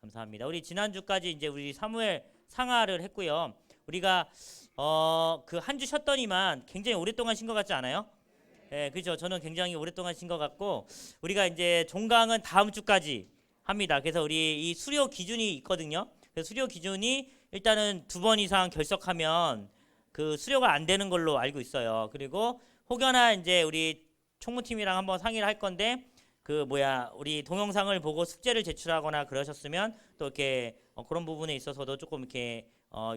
감사합니다. 우리 지난주까지 이제 우리 사무엘 상하를 했고요. 우리가 그 한 주 쉬었더니만 굉장히 오랫동안 쉰 것 같지 않아요? 예, 그죠. 저는 굉장히 오랫동안 쉰 것 같고 우리가 이제 종강은 다음 주까지 합니다. 그래서 우리 이 수료 기준이 있거든요. 그래서 수료 기준이 일단은 2번 이상 결석하면 그 수료가 안 되는 걸로 알고 있어요. 그리고 혹여나 이제 우리 총무팀이랑 한번 상의를 할 건데 우리 동영상을 보고 숙제를 제출하거나 그러셨으면 또 이렇게 그런 부분에 있어서도 조금 이렇게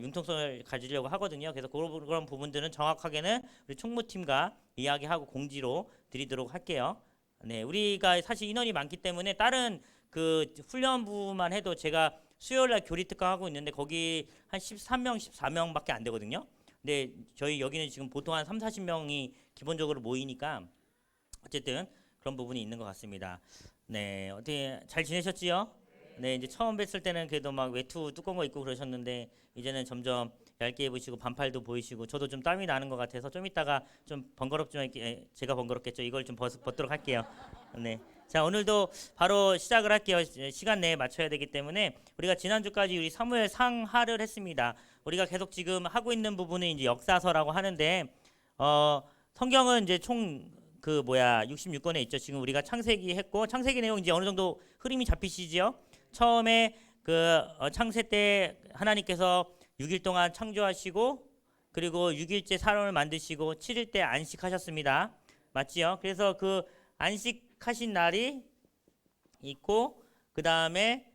융통성을 가지려고 하거든요. 그래서 그런 부분들은 정확하게는 우리 총무팀과 이야기하고 공지로 드리도록 할게요. 네, 우리가 사실 인원이 많기 때문에 다른 그 훈련부만 해도 제가 수요일날 교리 특강 하고 있는데 거기 한 13명, 14명밖에 안 되거든요. 근데 저희 여기는 지금 보통 한 3, 40명이 기본적으로 모이니까 어쨌든 그런 부분이 있는 것 같습니다. 네, 어떻게 잘 지내셨지요? 네, 이제 처음 뵀을 때는 그래도 막 외투 두꺼운 거 입고 그러셨는데 이제는 점점 얇게 입으시고 반팔도 보이시고 저도 좀 땀이 나는 것 같아서 좀 이따가 좀 번거롭지만 제가 번거롭겠죠. 이걸 좀 벗도록 할게요. 네. 자, 오늘도 바로 시작을 할게요. 시간 내에 맞춰야 되기 때문에 우리가 지난주까지 우리 사무엘 상하를 했습니다. 우리가 계속 지금 하고 있는 부분은 이제 역사서라고 하는데 성경은 이제 총 66권에 있죠. 지금 우리가 창세기 했고 창세기 내용 이제 어느 정도 흐름이 잡히시지요? 처음에 창세 때 하나님께서 6일 동안 창조하시고 그리고 6일째 사람을 만드시고 7일 때 안식하셨습니다. 맞지요? 그래서 그 안식하신 날이 있고 그 다음에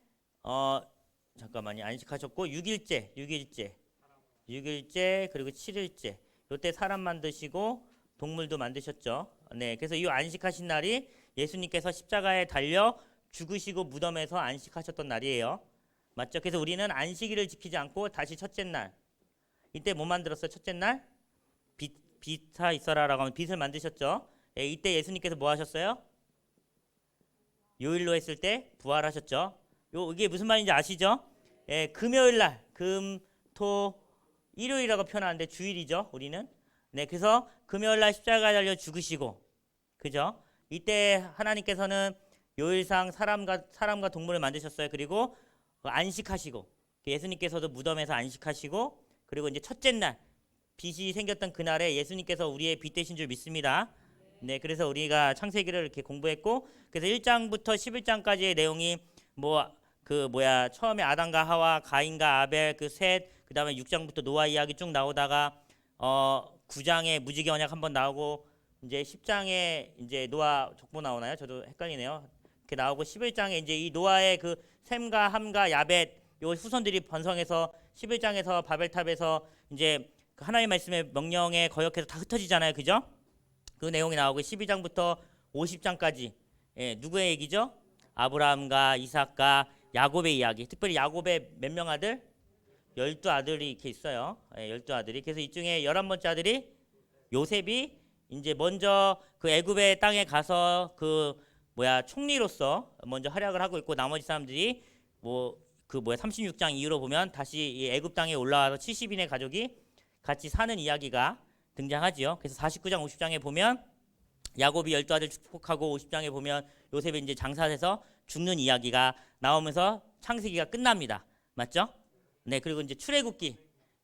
잠깐만요. 안식하셨고 6일째 그리고 7일째 요때 사람 만드시고 동물도 만드셨죠. 네, 그래서 이 안식하신 날이 예수님께서 십자가에 달려 죽으시고 무덤에서 안식하셨던 날이에요. 맞죠? 그래서 우리는 안식일을 지키지 않고 다시 첫째 날 이때 뭐 만들었어요? 첫째 날 빛아 있어라라고 하면 빛을 만드셨죠. 예, 이때 예수님께서 뭐 하셨어요? 요일로 했을 때 부활하셨죠. 이게 무슨 말인지 아시죠? 예, 금요일 날 금, 토, 일요일이라고 표현하는데 주일이죠. 우리는. 네, 그래서 금요일 날 십자가에 달려 죽으시고, 그죠? 이때 하나님께서는 요일상 사람과 동물을 만드셨어요. 그리고 안식하시고, 예수님께서도 무덤에서 안식하시고, 그리고 이제 첫째 날 빛이 생겼던 그날에 예수님께서 우리의 빛 되신 줄 믿습니다. 네, 그래서 우리가 창세기를 이렇게 공부했고, 그래서 1장부터 11장까지의 내용이 처음에 아담과 하와, 가인과 아벨, 셋, 그다음에 6장부터 노아 이야기 쭉 나오다가 9장에 무지개 언약 한번 나오고 이제 10장에 이제 노아 족보 나오나요? 저도 헷갈리네요. 이렇게 나오고 11장에 이제 이 노아의 셈과 함과 야벳 요 후손들이 번성해서 11장에서 바벨탑에서 이제 하나님의 말씀의 명령에 거역해서 다 흩어지잖아요. 그죠? 그 내용이 나오고 12장부터 50장까지 누구의 얘기죠? 아브라함과 이삭과 야곱의 이야기. 특별히 야곱의 몇 명 아들? 12아들이 이렇게 있어요. 12아들이. 그래서 이 중에 11번째 아들이 요셉이 이제 먼저 애굽의 땅에 가서 총리로서 먼저 활약을 하고 있고 나머지 사람들이 36장 이후로 보면 다시 이 애굽 땅에 올라와서 70인의 가족이 같이 사는 이야기가 등장하지요. 그래서 49장 50장에 보면 야곱이 12아들 축복하고 50장에 보면 요셉이 이제 장사해서 죽는 이야기가 나오면서 창세기가 끝납니다. 맞죠? 네, 그리고 이제 출애굽기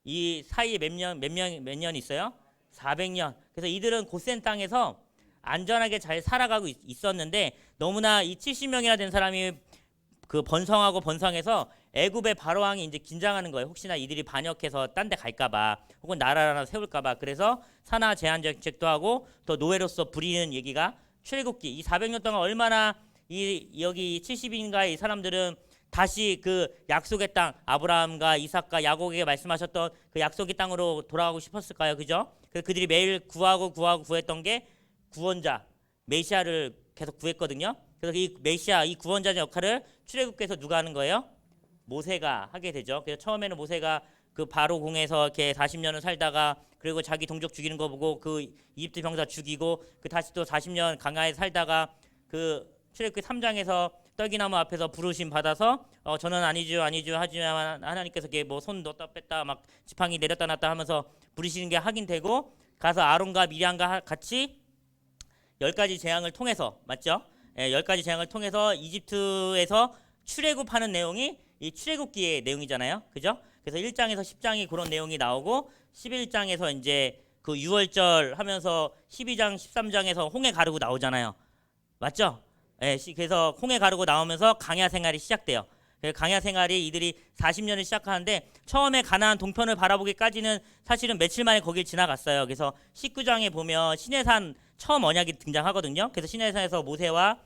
이 사이에 몇 년 있어요? 400년. 그래서 이들은 고센 땅에서 안전하게 잘 살아가고 있었는데 너무나 이 70명이나 된 사람이 번성하고 번성해서 애굽의 바로왕이 이제 긴장하는 거예요. 혹시나 이들이 반역해서 딴 데 갈까봐 혹은 나라를 하나 세울까봐. 그래서 산하 제한 정책도 하고 더 노예로서 부리는 얘기가 출애굽기. 이 400년 동안 얼마나 여기 70인가의 이 사람들은 다시 약속의 땅 아브라함과 이삭과 야곱에게 말씀하셨던 약속의 땅으로 돌아가고 싶었을까요? 그죠? 그래서 그들이 매일 구했던 게 구원자 메시아를 계속 구했거든요. 그래서 이 메시아 이 구원자의 역할을 출애굽기에서 누가 하는 거예요? 모세가 하게 되죠. 그래서 처음에는 모세가 바로 공에서 이렇게 40년을 살다가 그리고 자기 동족 죽이는 거 보고 이집트 병사 죽이고 다시 또 40년 강야에 살다가 출애굽기 3장에서 떨기나무 앞에서 부르심 받아서 저는 아니죠 하지만 하나님께서 손 넣었다 뺐다 막 지팡이 내렸다 놨다 하면서 부르시는 게 확인되고 가서 아론과 미리암과 같이 10가지 재앙을 통해서 맞죠? 10가지 재앙을 통해서 이집트에서 출애굽하는 내용이 이 출애굽기의 내용이잖아요. 그죠? 그래서 1장에서 10장이 그런 내용이 나오고 11장에서 이제 그 6월절 하면서 12장, 13장에서 홍해 가르고 나오잖아요. 맞죠? 예, 그래서 홍해 가르고 나오면서 강야 생활이 시작돼요. 강야 생활이 이들이 40년을 시작하는데 처음에 가나안 동편을 바라보기까지는 사실은 며칠 만에 거길 지나갔어요. 그래서 19장에 보면 시내산 처음 언약이 등장하거든요. 그래서 시내산에서 모세와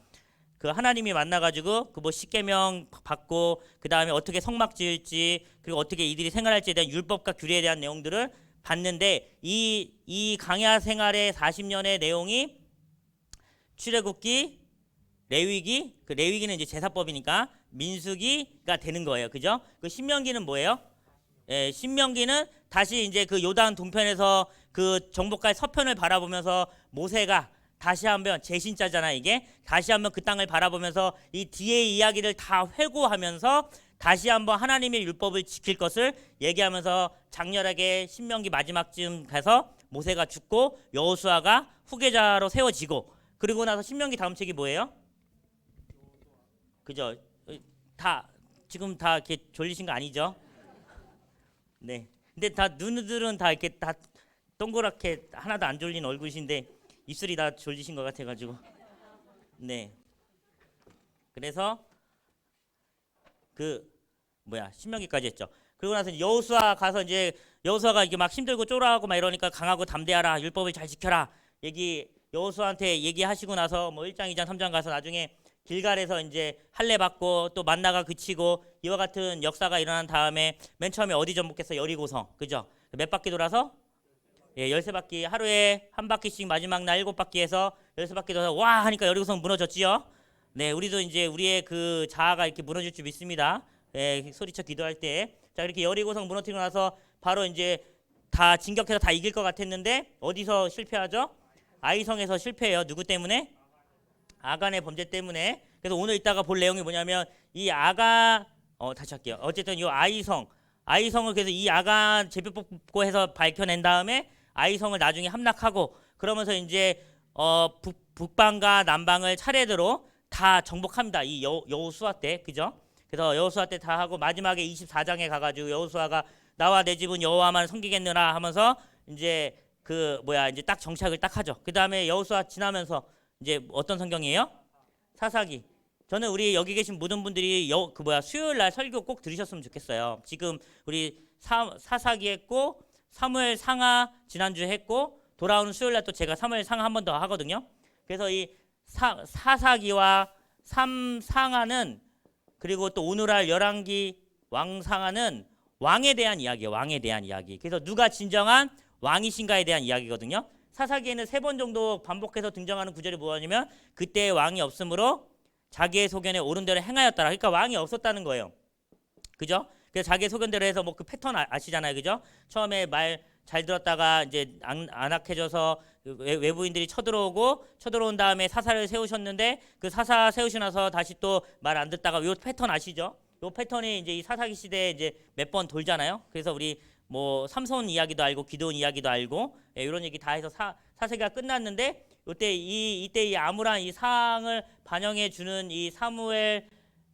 그 하나님이 만나가지고 그 뭐 십계명 받고 그 다음에 어떻게 성막 지을지 그리고 어떻게 이들이 생활할지에 대한 율법과 규례에 대한 내용들을 봤는데 이 강야 생활의 40년의 내용이 출애굽기, 레위기, 그 레위기는 이제 제사법이니까 민수기가 되는 거예요. 그죠? 그 신명기는 뭐예요? 예, 신명기는 다시 이제 그 요단 동편에서 그 정복할 서편을 바라보면서 모세가 다시 한번 제신자잖아 이게 다시 한번 그 땅을 바라보면서 이 뒤의 이야기를 다 회고하면서 다시 한번 하나님의 율법을 지킬 것을 얘기하면서 장렬하게 신명기 마지막쯤 가서 모세가 죽고 여호수아가 후계자로 세워지고 그리고 나서 신명기 다음 책이 뭐예요? 그죠? 다 지금 다 이렇게 졸리신 거 아니죠? 네. 근데 다 눈들은 다 이렇게 다 동그랗게 하나도 안 졸린 얼굴이신데 입술이 다 졸리신 것 같아가지고 네 그래서 그 뭐야 신명기까지 했죠. 그리고 나서 여호수아 가서 이제 여호수아가 이게 막 힘들고 쫄아하고 막 이러니까 강하고 담대하라 율법을 잘 지켜라 얘기 여호수아한테 얘기하시고 나서 뭐 1장 2장 3장 가서 나중에 길갈에서 이제 할례 받고 또 만나가 그치고 이와 같은 역사가 일어난 다음에 맨 처음에 어디 전복했어? 여리고성 그죠? 몇 바퀴 돌아서 예, 13바퀴 하루에 한 바퀴씩 마지막 날 7바퀴에서 13바퀴 돌아서 와 하니까 여리고성 무너졌지요. 네, 우리도 이제 우리의 그 자아가 이렇게 무너질 줄 믿습니다. 예, 소리쳐 기도할 때. 자, 이렇게 여리고성 무너뜨리고 나서 바로 이제 다 진격해서 다 이길 것 같았는데 어디서 실패하죠? 아이성에서 실패해요. 누구 때문에? 아간의 범죄 때문에. 그래서 오늘 이따가 볼 내용이 뭐냐면 이 다시 할게요. 어쨌든 이 아이성을 그래서 이 아간 제비뽑고 해서 밝혀낸 다음에 아이성을 나중에 함락하고 그러면서 이제 북방과 남방을 차례대로 다 정복합니다. 이 여호수아 때 그죠? 그래서 여호수아 때 다 하고 마지막에 24장에 가가지고 여호수아가 나와 내 집은 여호와만 섬기겠느라 하면서 이제 그 이제 딱 정착을 딱 하죠. 그 다음에 여호수아 지나면서 이제 어떤 성경이에요? 사사기. 저는 우리 여기 계신 모든 분들이 수요일 날 설교 꼭 들으셨으면 좋겠어요. 지금 우리 사사기 했고 사무엘 상하 지난주에 했고 돌아오는 수요일 날 또 제가 사무엘 상하 한 번 더 하거든요. 그래서 이 사사기와 삼상하는 그리고 또 오늘 할 열왕기 왕상하는 왕에 대한 이야기예요. 왕에 대한 이야기. 그래서 누가 진정한 왕이신가에 대한 이야기거든요. 사사기에는 3번 정도 반복해서 등장하는 구절이 뭐냐면 그때 왕이 없으므로 자기의 소견에 옳은 대로 행하였더라. 그러니까 왕이 없었다는 거예요. 그죠? 그래서 자기의 소견대로 해서 뭐 그 패턴 아시잖아요. 그죠? 처음에 말 잘 들었다가 이제 안악해져서 외부인들이 쳐들어온 다음에 사사를 세우셨는데 그 사사 세우시고 나서 다시 또 말 안 듣다가 요 패턴 아시죠? 요 패턴이 이제 이 사사기 시대에 이제 몇 번 돌잖아요. 그래서 우리 뭐 삼손 이야기도 알고 기드온 이야기도 알고 이런 얘기 다 해서 사사기가 끝났는데 이때 이 암울한 이 상을 반영해 주는 이 사무엘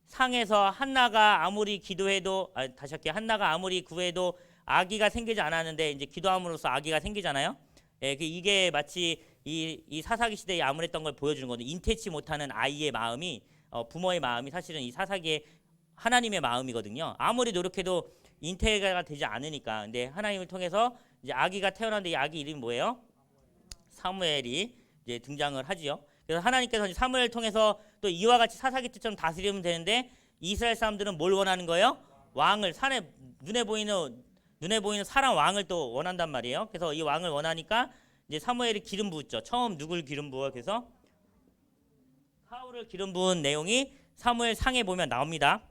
상에서 한나가 아무리 기도해도 다시 할게요. 한나가 아무리 구해도 아기가 생기지 않았는데 이제 기도함으로써 아기가 생기잖아요. 예, 이게 마치 이 사사기 시대에 암울했던 걸 보여주는 거거든요. 인태치 못하는 아이의 마음이 부모의 마음이 사실은 이 사사기의 하나님의 마음이거든요. 아무리 노력해도 인태가 되지 않으니까. 근데 하나님을 통해서 이제 아기가 태어났는데 이 아기 이름이 뭐예요? 사무엘이 이제 등장을 하지요. 그래서 하나님께서 사무엘을 통해서 또 이와 같이 사사기 때처럼 다스리면 되는데 이스라엘 사람들은 뭘 원하는 거예요? 왕을 눈에 보이는 사람 왕을 또 원한단 말이에요. 그래서 이 왕을 원하니까 이제 사무엘이 기름 부었죠. 처음 누굴 기름 부어? 그래서 사울을 기름 부은 내용이 사무엘 상에 보면 나옵니다.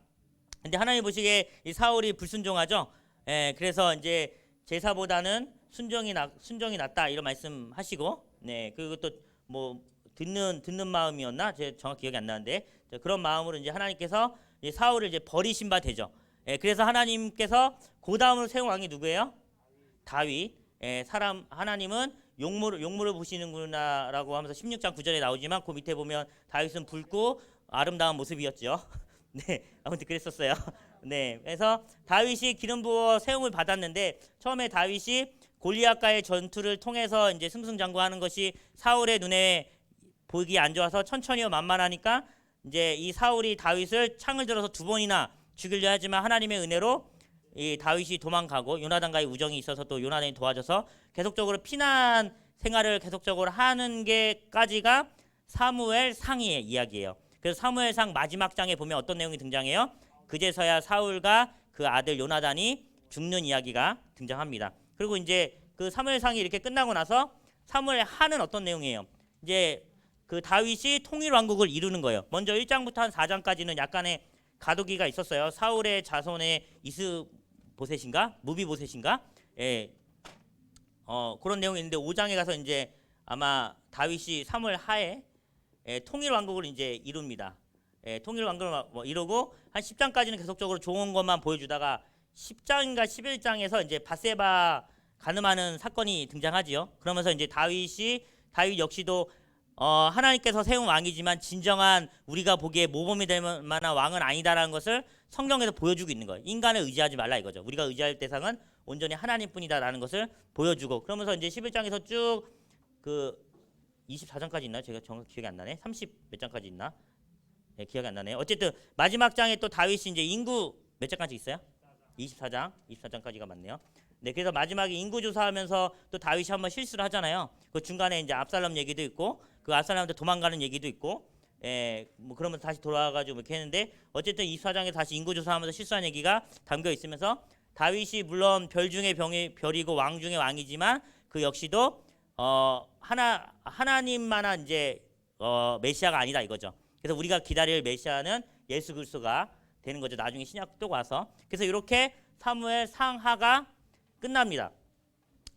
근데 하나님 보시기에 이 사울이 불순종하죠. 예, 그래서 이제 제사보다는 순종이 낫다 이런 말씀하시고, 네, 그리고 또 뭐 듣는 마음이었나? 제가 정확히 기억이 안 나는데 그런 마음으로 이제 하나님께서 이제 사울을 이제 버리신 바 되죠. 예, 그래서 하나님께서 그 다음으로 세운 왕이 누구예요? 다윗. 예, 하나님은 용모를 보시는구나라고 하면서 16장 9절에 나오지만 그 밑에 보면 다윗은 붉고 아름다운 모습이었죠. 네, 아무튼 그랬었어요. 네, 그래서 다윗이 기름 부어 세움을 받았는데 처음에 다윗이 골리앗과의 전투를 통해서 이제 승승장구하는 것이 사울의 눈에 보기 안 좋아서 천천히요 만만하니까 이제 이 사울이 다윗을 창을 들어서 2번이나 죽이려 하지만 하나님의 은혜로 이 다윗이 도망가고 요나단과의 우정이 있어서 또 요나단이 도와줘서 계속적으로 피난 생활을 계속적으로 하는 게까지가 사무엘상의 이야기예요. 그래서 사무엘상 마지막 장에 보면 어떤 내용이 등장해요? 그제서야 사울과 그 아들 요나단이 죽는 이야기가 등장합니다. 그리고 이제 그 사무엘상이 이렇게 끝나고 나서 사무엘하는 어떤 내용이에요? 이제 그 다윗이 통일 왕국을 이루는 거예요. 먼저 1장부터 한 4장까지는 약간의 가도기가 있었어요. 사울의 자손의 이스보셋인가? 무비보셋인가? 예. 그런 내용이 있는데 5장에 가서 이제 아마 다윗이 사무엘하에 통일 왕국을 이제 이룹니다. 통일 왕국을 이루고 한 10장까지는 계속적으로 좋은 것만 보여주다가 10장인가 11장에서 이제 바세바 간음하는 사건이 등장하지요. 그러면서 이제 다윗 역시도 하나님께서 세운 왕이지만 진정한 우리가 보기에 모범이 될 만한 왕은 아니다라는 것을 성경에서 보여주고 있는 거예요. 인간을 의지하지 말라 이거죠. 우리가 의지할 대상은 온전히 하나님뿐이다라는 것을 보여주고 그러면서 이제 11장에서 쭉 그 24장까지 있나요? 제가 정확히 기억이 안 나네. 30 몇 장까지 있나? 네, 기억이 안 나네요. 어쨌든 마지막 장에 또 다윗이 이제 인구 몇 장까지 있어요? 24장까지가 맞네요. 네, 그래서 마지막에 인구 조사하면서 또 다윗이 한번 실수를 하잖아요. 그 중간에 이제 압살롬 얘기도 있고 그 압살롬한테 도망가는 얘기도 있고 뭐 그러면서 다시 돌아와가지고 이렇게 했는데 어쨌든 24장에 다시 인구 조사하면서 실수한 얘기가 담겨 있으면서 다윗이 물론 별 중에 별이고 왕 중에 왕이지만 그 역시도 하나님만한 이제 메시아가 아니다 이거죠. 그래서 우리가 기다릴 메시아는 예수 그리스도가 되는 거죠. 나중에 신약도 와서. 그래서 이렇게 사무엘 상하가 끝납니다.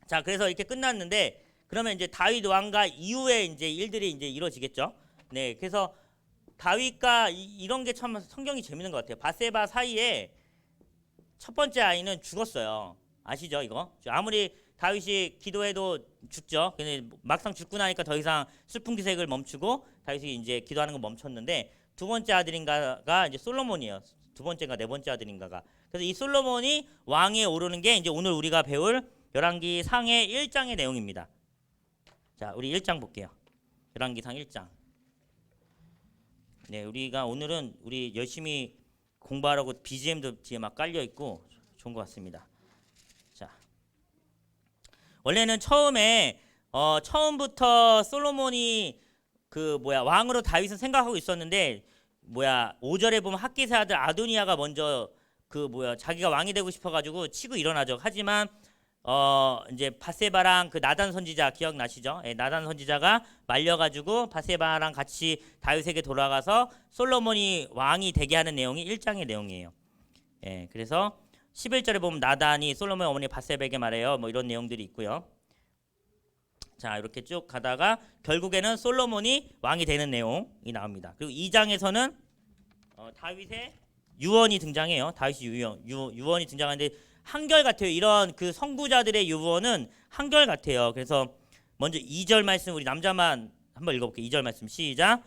자, 그래서 이렇게 끝났는데 그러면 이제 다윗 왕가 이후에 이제 일들이 이제 이루어지겠죠. 네, 그래서 다윗과 이런 게 참 성경이 재밌는 것 같아요. 바세바 사이에 첫 번째 아이는 죽었어요. 아시죠, 이거? 아무리 다윗이 기도해도 죽죠. 근데 막상 죽고 나니까 더 이상 슬픈 기색을 멈추고 다윗이 이제 기도하는 거 멈췄는데 두 번째 아들인가가 이제 솔로몬이에요. 두 번째인가 네 번째 아들인가가. 그래서 이 솔로몬이 왕에 오르는 게 이제 오늘 우리가 배울 열왕기 상의 1장의 내용입니다. 자, 우리 1장 볼게요. 열왕기상 1장. 네, 우리가 오늘은 우리 열심히 공부하라고 BGM도 뒤에 막 깔려 있고 좋은 것 같습니다. 자, 원래는 처음부터 솔로몬이 왕으로 다윗은 생각하고 있었는데 5절에 보면 핫기스 아들 아도니아가 먼저 자기가 왕이 되고 싶어가지고 치고 일어나죠. 하지만 이제 바세바랑 그 나단 선지자 기억나시죠? 나단 선지자가 말려가지고 바세바랑 같이 다윗에게 돌아가서 솔로몬이 왕이 되게 하는 내용이 1장의 내용이에요. 그래서 11절에 보면 나단이 솔로몬의 어머니 바세바에게 말해요. 뭐 이런 내용들이 있고요. 자, 이렇게 쭉 가다가 결국에는 솔로몬이 왕이 되는 내용이 나옵니다. 그리고 2장에서는 다윗의 유언이 등장해요. 다윗이 유언이 등장하는데 한결같아요. 이런 그 선구자들의 유언은 한결같아요. 그래서 먼저 2절 말씀 우리 남자만 한번 읽어볼게요. 2절 말씀 시작.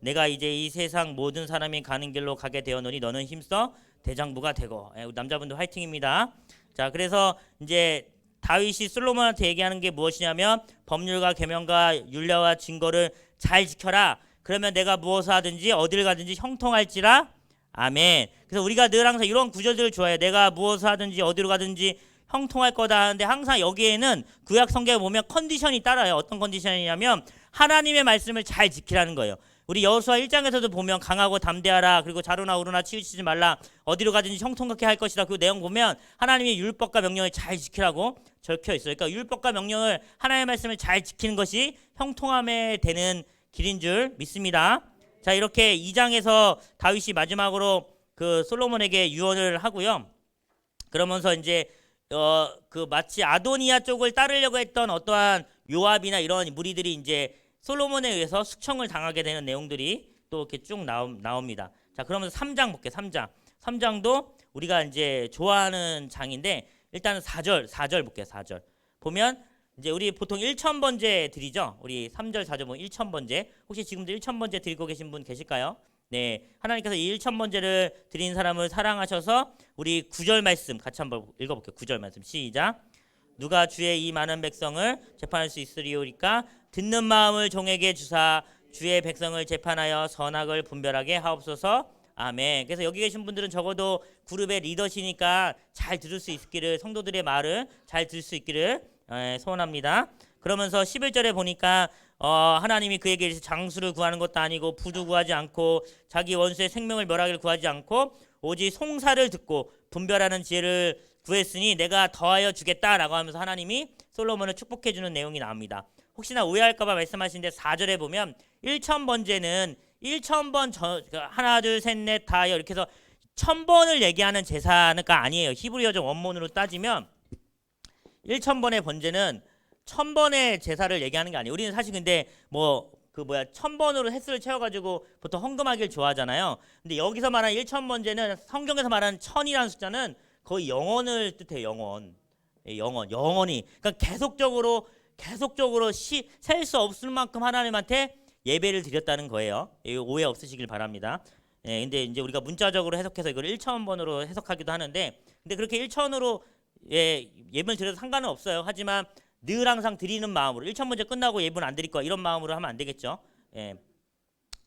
내가 이제 이 세상 모든 사람이 가는 길로 가게 되었노니 너는 힘써 대장부가 되고. 우리 남자분들 화이팅입니다. 자, 그래서 이제 다윗이 솔로몬한테 얘기하는 게 무엇이냐면 법률과 계명과 율례와 증거를 잘 지켜라. 그러면 내가 무엇을 하든지 어딜 가든지 형통할지라. 아멘. 그래서 우리가 늘 항상 이런 구절들을 좋아해요. 내가 무엇을 하든지 어디로 가든지 형통할 거다 하는데 항상 여기에는 구약 성경에 보면 컨디션이 따라요. 어떤 컨디션이냐면 하나님의 말씀을 잘 지키라는 거예요. 우리 여호수아 1장에서도 보면 강하고 담대하라. 그리고 자루나 우루나 치우치지 말라. 어디로 가든지 형통하게 할 것이다. 그 내용 보면 하나님의 율법과 명령을 잘 지키라고 적혀 있어요. 그러니까 율법과 명령을 하나님의 말씀을 잘 지키는 것이 형통함에 되는 길인 줄 믿습니다. 자, 이렇게 2장에서 다윗이 마지막으로 그 솔로몬에게 유언을 하고요. 그러면서 이제 마치 아도니아 쪽을 따르려고 했던 어떠한 요압이나 이런 무리들이 이제 솔로몬에 의해서 숙청을 당하게 되는 내용들이 또 이렇게 쭉 나옵니다. 자, 그러면서 3장 볼게요. 3장도 우리가 이제 좋아하는 장인데 일단은 4절 볼게요. 4절 보면 이제 우리 보통 1000번째 드리죠. 우리 3절 4절 보면 1000번째. 혹시 지금도 1000번째 드리고 계신 분 계실까요? 네, 하나님께서 이 1,000번제를 드린 사람을 사랑하셔서 우리 9절 말씀 같이 한번 읽어볼게요. 9절 말씀 시작. 누가 주의 이 많은 백성을 재판할 수 있으리오리까 듣는 마음을 종에게 주사 주의 백성을 재판하여 선악을 분별하게 하옵소서. 아멘. 그래서 여기 계신 분들은 적어도 그룹의 리더시니까 잘 들을 수 있기를, 성도들의 말을 잘 들을 수 있기를 소원합니다. 그러면서 11절에 보니까 하나님이 그에게 장수를 구하는 것도 아니고 부도 구하지 않고 자기 원수의 생명을 멸하기를 구하지 않고 오직 송사를 듣고 분별하는 지혜를 구했으니 내가 더하여 주겠다라고 하면서 하나님이 솔로몬을 축복해 주는 내용이 나옵니다. 혹시나 오해할까 봐 말씀하시는데 4절에 보면 1,000번제는 1,000번 하나 둘 셋 넷 다여 이렇게 해서 1,000번을 얘기하는 제사가 아니에요. 히브리어적 원문으로 따지면 1,000번의 번제는 1,000번의 제사를 얘기하는 게 아니에요. 우리는 사실 근데 1,000번으로 횟수를 채워가지고 보통 헌금하기를 좋아하잖아요. 근데 여기서 말하는 1,000번제는 성경에서 말하는 1,000이라는 숫자는 거의 영원을 뜻해요. 영원히. 그러니까 계속적으로 셀 수 없을 만큼 하나님한테 예배를 드렸다는 거예요. 오해 없으시길 바랍니다. 근데 이제 우리가 문자적으로 해석해서 이걸 1,000번으로 해석하기도 하는데, 근데 그렇게 1,000으로 예배를 드려도 상관은 없어요. 하지만 늘 항상 드리는 마음으로 1,000번째 끝나고 예배는 안 드릴 거야 이런 마음으로 하면 안 되겠죠.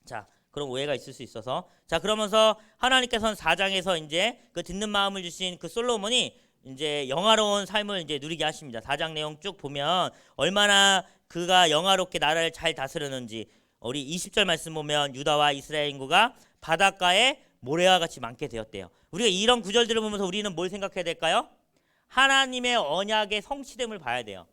자, 그런 오해가 있을 수 있어서 자 그러면서 하나님께서는 4장에서 이제 그 듣는 마음을 주신 그 솔로몬이 이제 영화로운 삶을 이제 누리게 하십니다. 4장 내용 쭉 보면 얼마나 그가 영화롭게 나라를 잘 다스렸는지 우리 20절 말씀 보면 유다와 이스라엘 인구가 바닷가에 모래와 같이 많게 되었대요. 우리가 이런 구절들을 보면서 우리는 뭘 생각해야 될까요? 하나님의 언약의 성취됨을 봐야 돼요.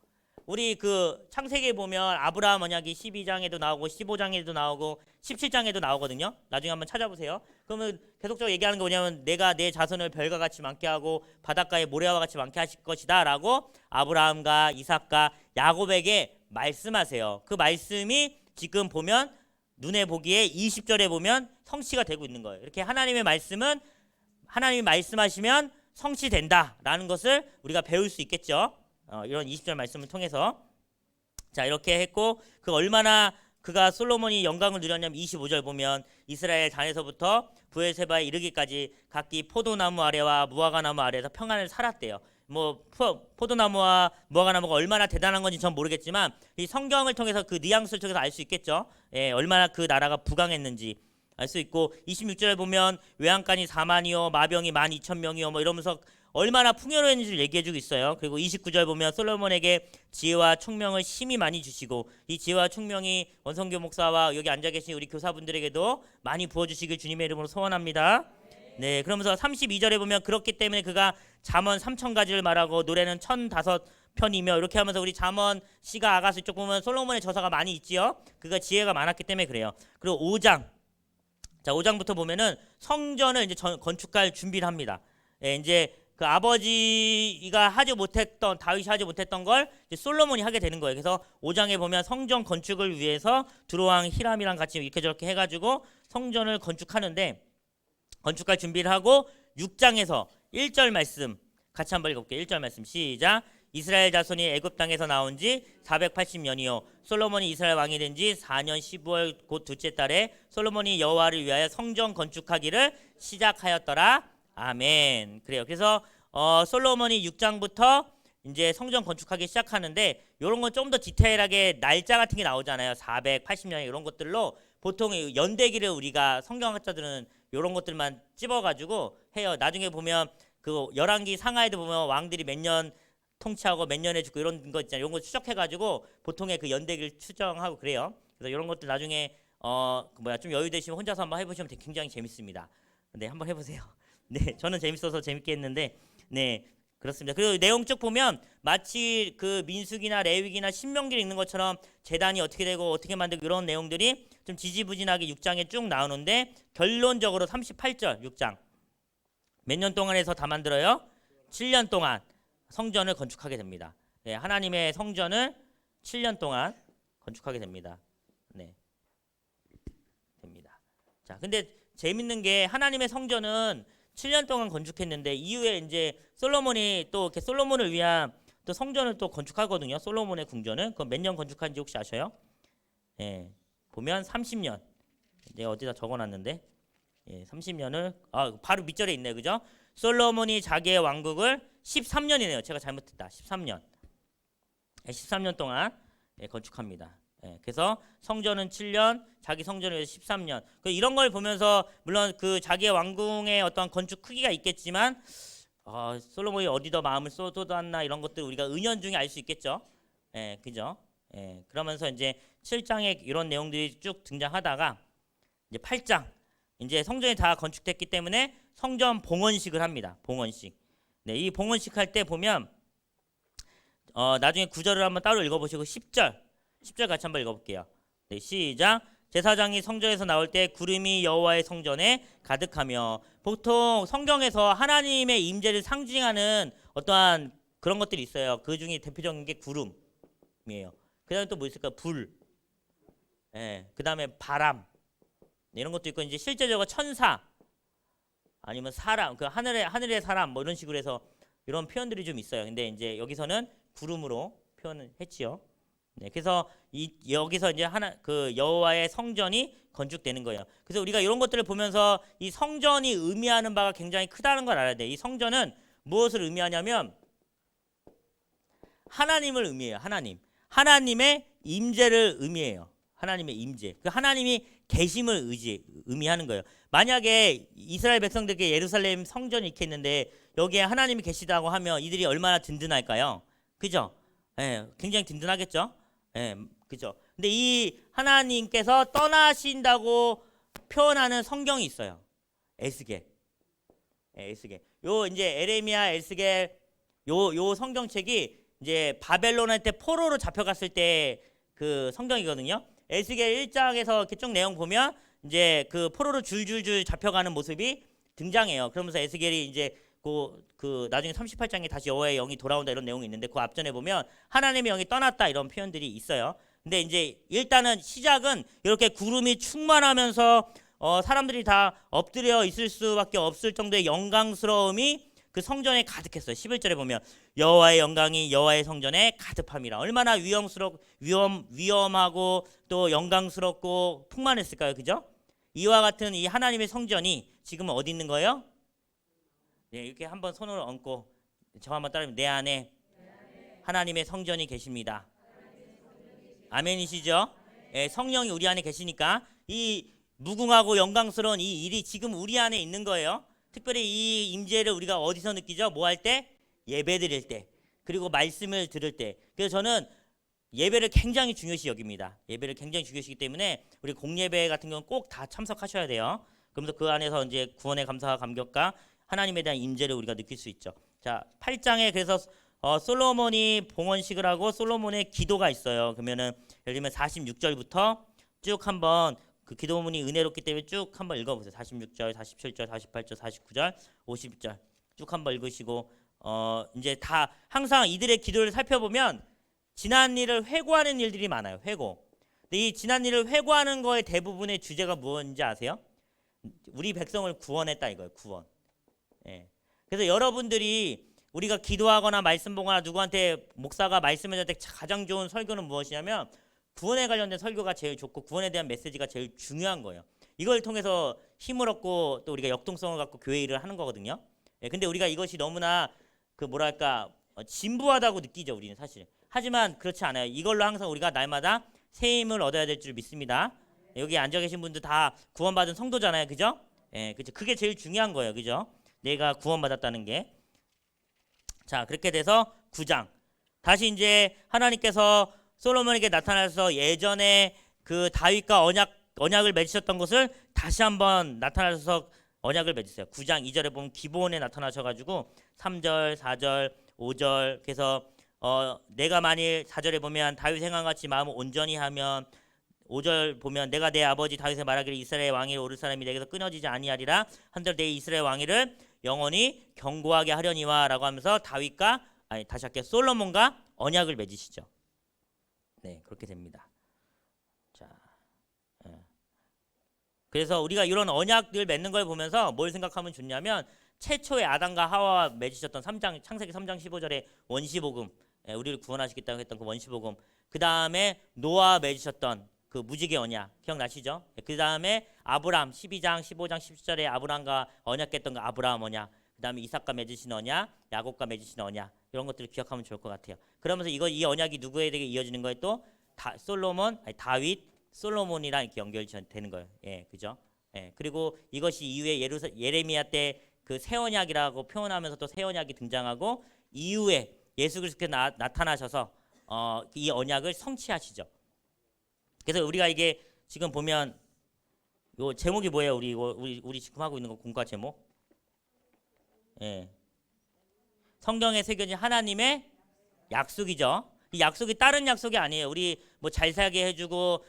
우리 그 창세기에 보면 아브라함 언약이 12장에도 나오고 15장에도 나오고 17장에도 나오거든요. 나중에 한번 찾아보세요. 그러면 계속적으로 얘기하는 거 뭐냐면 내가 내 자손을 별과 같이 많게 하고 바닷가에 모래와 같이 많게 하실 것이다 라고 아브라함과 이삭과 야곱에게 말씀하세요. 그 말씀이 지금 보면 눈에 보기에 20절에 보면 성취가 되고 있는 거예요. 이렇게 하나님의 말씀은 하나님이 말씀하시면 성취된다라는 것을 우리가 배울 수 있겠죠. 이런 20절 말씀을 통해서 자 이렇게 했고 그 얼마나 그가 솔로몬이 영광을 누렸냐면 25절 보면 이스라엘 단에서부터 브엘세바에 이르기까지 각기 포도나무 아래와 무화과나무 아래에서 평안을 살았대요. 뭐 포도나무와 무화과나무가 얼마나 대단한 건지 전 모르겠지만 이 성경을 통해서 그 뉘앙스를 통해서 알 수 있겠죠. 얼마나 그 나라가 부강했는지 알 수 있고 26절에 보면 외양간이 4만이요 마병이 12,000명이요 뭐 이러면서 얼마나 풍요로웠는지를 얘기해주고 있어요. 그리고 29절 보면 솔로몬에게 지혜와 총명을 심히 많이 주시고 이 지혜와 총명이 원성교 목사와 여기 앉아 계신 우리 교사분들에게도 많이 부어주시길 주님의 이름으로 소원합니다. 네, 그러면서 32절에 보면 그렇기 때문에 그가 잠언 3,000가지를 말하고 노래는 1,005편이며 이렇게 하면서 우리 잠언 시가 아가스 쪽 보면 솔로몬의 저서가 많이 있지요. 그가 지혜가 많았기 때문에 그래요. 그리고 5장 자 5장부터 보면은 성전을 이제 건축할 준비를 합니다. 이제 그 아버지가 하지 못했던 다윗이 하지 못했던 걸 이제 솔로몬이 하게 되는 거예요. 그래서 5장에 보면 성전 건축을 위해서 두로왕 히람이랑 같이 이렇게 저렇게 해가지고 성전을 건축하는데 건축할 준비를 하고 6장에서 1절 말씀 같이 한번 읽어볼게요. 1절 말씀 시작. 이스라엘 자손이 애굽 땅에서 나온 지 480년이요 솔로몬이 이스라엘 왕이 된 지 4년 15월 곧 둘째 달에 솔로몬이 여호와를 위하여 성전 건축하기를 시작하였더라. 아멘. 그래요. 그래서 솔로몬이 6장부터 이제 성전 건축하기 시작하는데 이런 건 좀 더 디테일하게 날짜 같은 게 나오잖아요. 480년 이런 것들로 보통 연대기를 우리가 성경학자들은 이런 것들만 찝어가지고 해요. 나중에 보면 그 열왕기 상하에도 보면 왕들이 몇 년 통치하고 몇 년에 죽고 이런 거 있잖아요. 이런 거 추적해가지고 보통의 그 연대기를 추정하고 그래요. 그래서 이런 것들 나중에 좀 여유 되시면 혼자서 한번 해보시면 굉장히 재밌습니다. 네, 한번 해보세요. 네, 저는 재밌어서 재밌게 했는데, 네, 그렇습니다. 그리고 내용 쭉 보면 마치 그 민수기나 레위기나 신명기를 읽는 것처럼 제단이 어떻게 되고 어떻게 만들고 이런 내용들이 좀 지지부진하게 6장에 쭉 나오는데 결론적으로 38절 6장 몇 년 동안 해서 다 만들어요? 7년 동안 성전을 건축하게 됩니다. 네, 하나님의 성전을 7년 동안 건축하게 됩니다. 네, 됩니다. 자, 근데 재밌는 게 하나님의 성전은 7년 동안 건축했는데 이후에 이제 솔로몬이 또 이렇게 솔로몬을 위한 또 성전을 또 건축하거든요. 솔로몬의 궁전은 그건 몇 년 건축한지 혹시 아셔요? 예, 보면 30년. 내가 어디다 적어놨는데 예, 30년을 바로 밑절에 있네, 그죠? 솔로몬이 자기의 왕국을 13년이네요. 제가 잘못했다. 13년. 13년 동안 건축합니다. 그래서 성전은 7년, 자기 성전을 위해서 13년. 이런 걸 보면서 물론 그 자기의 왕궁의 어떤 건축 크기가 있겠지만 솔로몬이 어디 더 마음을 쏟았나 이런 것들 우리가 은연중에 알 수 있겠죠. 그죠? 그러면서 이제 7장에 이런 내용들이 쭉 등장하다가 이제 8장 이제 성전이 다 건축됐기 때문에 성전 봉헌식을 합니다. 봉헌식. 네, 이 봉헌식 할 때 보면 나중에 9절을 한번 따로 읽어보시고 10절 같이 한번 읽어볼게요. 네, 시작. 제사장이 성전에서 나올 때 구름이 여호와의 성전에 가득하며 보통 성경에서 하나님의 임재를 상징하는 어떠한 그런 것들이 있어요. 그 중에 대표적인 게 구름이에요. 그 다음에 또 뭐 있을까? 불. 그 다음에 바람. 이런 것도 있고 이제 실제적으로 천사 아니면 사람, 그 하늘의 사람 뭐 이런 식으로 해서 이런 표현들이 좀 있어요. 근데 이제 여기서는 구름으로 표현을 했지요. 네, 그래서 여기서 이제 그 여호와의 성전이 건축되는 거예요. 그래서 우리가 이런 것들을 보면서 이 성전이 의미하는 바가 굉장히 크다는 걸 알아야 돼. 이 성전은 무엇을 의미하냐면 하나님을 의미해요. 하나님의 임재를 의미해요. 하나님의 임재. 그 하나님이 계심을 의미하는 거예요. 만약에 이스라엘 백성들에게 예루살렘 성전이 이렇게 있는데 여기에 하나님이 계시다고 하면 이들이 얼마나 든든할까요? 그죠? 굉장히 든든하겠죠? 그죠? 근데 이 하나님께서 떠나신다고 표현하는 성경이 있어요. 에스겔. 에스겔. 요 이제 에레미야, 에스겔 요 성경책이 이제 바벨론한테 포로로 잡혀갔을 때 그 성경이거든요. 에스겔 1장에서 이렇게 쭉 내용 보면 이제 그 포로로 줄줄줄 잡혀가는 모습이 등장해요. 그러면서 에스겔이 이제 그 나중에 38장에 다시 여호와의 영이 돌아온다 이런 내용이 있는데 그 앞전에 보면 하나님의 영이 떠났다 이런 표현들이 있어요. 근데 이제 일단은 시작은 이렇게 구름이 충만하면서 사람들이 다 엎드려 있을 수밖에 없을 정도의 영광스러움이 그 성전에 가득했어요. 11절에 보면 여호와의 영광이 여호와의 성전에 가득함이라. 얼마나 위험하고 또 영광스럽고 풍만했을까요? 그죠? 이와 같은 이 하나님의 성전이 지금은 어디 있는 거예요? 네, 이렇게 한번 손을 얹고 저 한번 따라하면 내 안에 하나님의 성전이 계십니다. 아멘이시죠? 성령이 우리 안에 계시니까 이 무궁하고 영광스러운 이 일이 지금 우리 안에 있는 거예요. 특별히 이 임재를 우리가 어디서 느끼죠? 뭐 할 때? 예배 드릴 때, 그리고 말씀을 들을 때. 그래서 저는 예배를 굉장히 중요시 여깁니다. 예배를 굉장히 중요시기 때문에 우리 공예배 같은 경우는 꼭 다 참석하셔야 돼요. 그러면서 그 안에서 이제 구원의 감사와 감격과 하나님에 대한 임재를 우리가 느낄 수 있죠. 자, 8장에 그래서 솔로몬이 봉헌식을 하고 솔로몬의 기도가 있어요. 그러면은 예를 들면 46절부터 쭉 한번 그 기도문이 은혜롭기 때문에 쭉 한번 읽어보세요. 46절, 47절, 48절, 49절, 50절 쭉 한번 읽으시고 이제 다 항상 이들의 기도를 살펴보면 지난 일을 회고하는 일들이 많아요. 회고. 근데 이 지난 일을 회고하는 거의 대부분의 주제가 무엇인지 아세요? 우리 백성을 구원했다 이거예요. 구원. 그래서 여러분들이 우리가 기도하거나 말씀 보거나 누구한테 목사가 말씀해줄 때 가장 좋은 설교는 무엇이냐면 구원에 관련된 설교가 제일 좋고 구원에 대한 메시지가 제일 중요한 거예요. 이걸 통해서 힘을 얻고 또 우리가 역동성을 갖고 교회 일을 하는 거거든요. 근데 우리가 이것이 너무나 그 뭐랄까 진부하다고 느끼죠. 우리는 사실. 하지만 그렇지 않아요. 이걸로 항상 우리가 날마다 새 힘을 얻어야 될 줄 믿습니다. 여기 앉아 계신 분들 다 구원받은 성도잖아요. 그죠? 그죠? 그게 제일 중요한 거예요. 그죠? 내가 구원받았다는 게. 자, 그렇게 돼서 9장. 다시 이제 하나님께서 솔로몬에게 나타나서 예전에 그 다윗과 언약을 맺으셨던 것을 다시 한번 나타나셔서 언약을 맺으세요. 9장 2절에 보면 기브온에 나타나셔가지고 3절, 4절, 5절 그래서 내가 만일 4절에 보면 다윗 행함같이 마음을 온전히 하면 5절 보면 내가 내 아버지 다윗의 말하기를 이스라엘 왕위를 오를 사람이 내게서 끊어지지 아니하리라 한들 내 이스라엘 왕위를 영원히 견고하게 하려니와 라고 하면서 다시 할게요. 솔로몬과 언약을 맺으시죠. 네, 그렇게 됩니다. 자, 그래서 우리가 이런 언약들 맺는 걸 보면서 뭘 생각하면 좋냐면 최초의 아담과 하와와 맺으셨던 창세기 3장 15절의 원시복음, 우리를 구원하시겠다고 했던 그 원시복음, 그 다음에 노아와 맺으셨던 그 무지개 언약 기억나시죠? 그 다음에 아브람 12장 15장 17절에 아브람과 언약했던 그 아브라함 언약, 그 다음에 이삭과 맺으신 언약, 야곱과 맺으신 언약, 이런 것들을 기억하면 좋을 것 같아요. 그러면서 이 언약이 누구에게 이어지는 거예요? 또 다윗 솔로몬이랑 이렇게 연결되는 거예요. 예, 그죠? 예, 그리고 이것이 이후에 예레미야 때 그 새 언약이라고 표현하면서 또 새 언약이 등장하고 이후에 예수 그리스도께서 나타나셔서 이 언약을 성취하시죠. 그래서 우리가 이게 지금 보면 요 제목이 뭐예요? 우리 지금 하고 있는 거 공과 제목? 예. 성경에 새겨진 하나님의 약속이죠. 이 약속이 다른 약속이 아니에요. 우리 뭐 잘 살게 해주고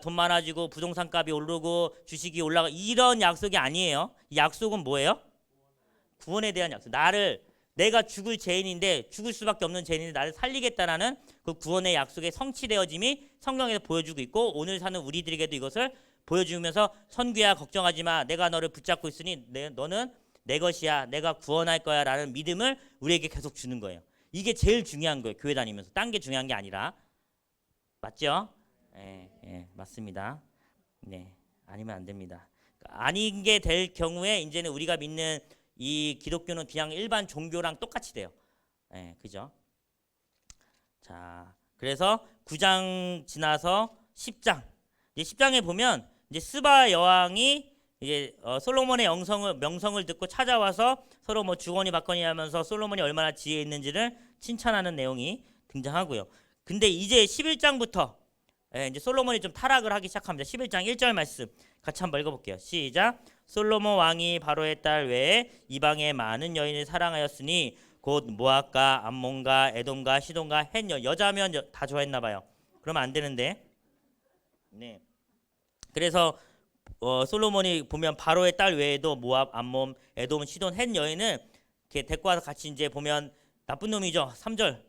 돈 많아지고 부동산 값이 오르고 주식이 올라가 이런 약속이 아니에요. 이 약속은 뭐예요? 구원에 대한 약속. 내가 죽을 죄인인데 죽을 수밖에 없는 죄인인데 나를 살리겠다라는 그 구원의 약속의 성취되어짐이 성경에서 보여주고 있고 오늘 사는 우리들에게도 이것을 보여주면서 선귀야 걱정하지 마. 내가 너를 붙잡고 있으니 너는 내 것이야. 내가 구원할 거야 라는 믿음을 우리에게 계속 주는 거예요. 이게 제일 중요한 거예요. 교회 다니면서. 딴 게 중요한 게 아니라. 맞죠? 예, 맞습니다. 네, 아니면 안 됩니다. 아닌 게 될 경우에 이제는 우리가 믿는 이 기독교는 그냥 일반 종교랑 똑같이 돼요. 예, 그죠? 자, 그래서 9장 지나서 10장. 이제 10장에 보면 이제 스바 여왕이 이제 솔로몬의 명성을 듣고 찾아와서 서로 뭐 주거니 받거니 하면서 솔로몬이 얼마나 지혜 있는지를 칭찬하는 내용이 등장하고요. 근데 이제 11장부터 이제 솔로몬이 좀 타락을 하기 시작합니다. 11장 1절 말씀 같이 한번 읽어볼게요. 시작. 솔로몬 왕이 바로의 딸 외에 이방의 많은 여인을 사랑하였으니 곧 모압과 암몬과 에돔과 시돈과 헷 여자면 다 좋아했나 봐요. 그러면 안 되는데. 네. 그래서 솔로몬이 보면 바로의 딸 외에도 모압, 암몬, 에돔, 시돈, 헷 여인을 이렇게 데리고 와서 같이 이제 보면 나쁜 놈이죠. 3절.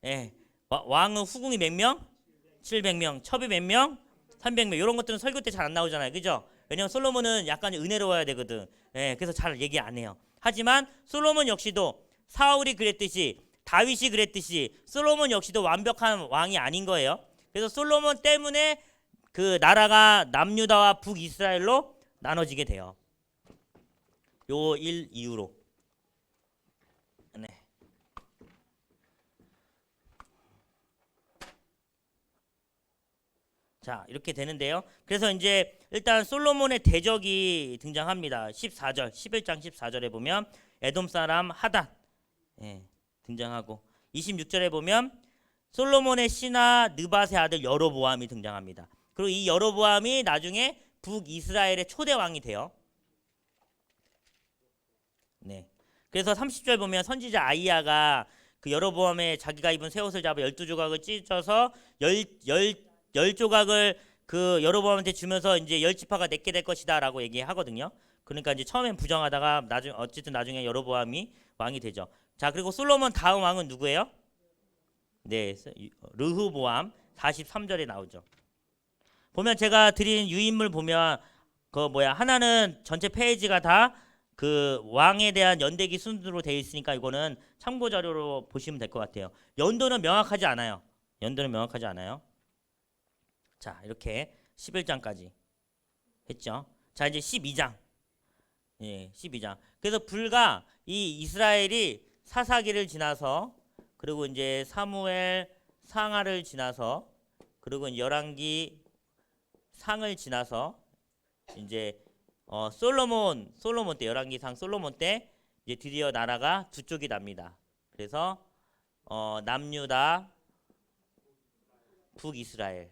예. 왕은 후궁이 몇 명? 700명. 첩이 몇 명? 300명. 이런 것들은 설교 때 잘 안 나오잖아요. 그죠? 왜냐면 솔로몬은 약간 은혜로워야 되거든. 예. 그래서 잘 얘기 안 해요. 하지만 솔로몬 역시도 사울이 그랬듯이 다윗이 그랬듯이 솔로몬 역시도 완벽한 왕이 아닌 거예요. 그래서 솔로몬 때문에 그 나라가 남유다와 북이스라엘로 나눠지게 돼요. 요 일 이후로. 네. 자, 이렇게 되는데요. 그래서 이제 일단 솔로몬의 대적이 등장합니다. 14절, 11장 14절에 보면 에돔 사람 하닷 등장하고 26절에 보면 솔로몬의 신하 느밧의 아들 여로보암이 등장합니다. 그리고 이 여로보암이 나중에 북이스라엘의 초대 왕이 돼요. 네. 그래서 30절 보면 선지자 아이야가 그 여로보암의 자기가 입은 새 옷을 잡아 12조각을 찢어서 10조각을 그 여로보암한테 주면서 이제 10지파가 내게 될 것이다라고 얘기하거든요. 그러니까 이제 처음엔 부정하다가 나중에 여로보암이 왕이 되죠. 자, 그리고 솔로몬 다음 왕은 누구예요? 네, 르호보암 43절에 나오죠. 보면 제가 드린 유인물 보면 하나는 전체 페이지가 다 그 왕에 대한 연대기 순으로 되어 있으니까 이거는 참고 자료로 보시면 될 것 같아요. 연도는 명확하지 않아요. 자, 이렇게 11장까지 했죠. 자, 이제 12장. 예, 12장. 그래서 불과 이 이스라엘이 사사기를 지나서 그리고 이제 사무엘 상하를 지나서 그리고 이제 열왕기 상을 지나서 이제 솔로몬 때 열왕기상 솔로몬 때 이제 드디어 나라가 두 쪽이 납니다. 그래서 남유다 북이스라엘.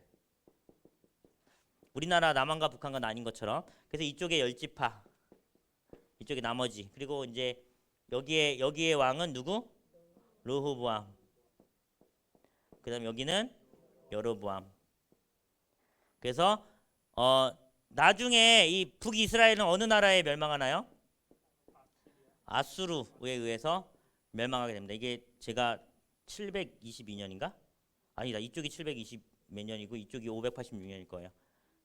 우리나라 남한과 북한과 나뉜 것처럼. 그래서 이쪽에 10지파, 이쪽에 나머지. 그리고 이제 여기에 왕은 누구? 르호보암. 그다음 여기는 여로보암. 그래서 나중에 이 북이스라엘은 어느 나라에 멸망하나요? 아수르에 의해서 멸망하게 됩니다. 이게 제가 722년인가? 아니다. 이쪽이 720 몇 년이고 이쪽이 586년일 거예요.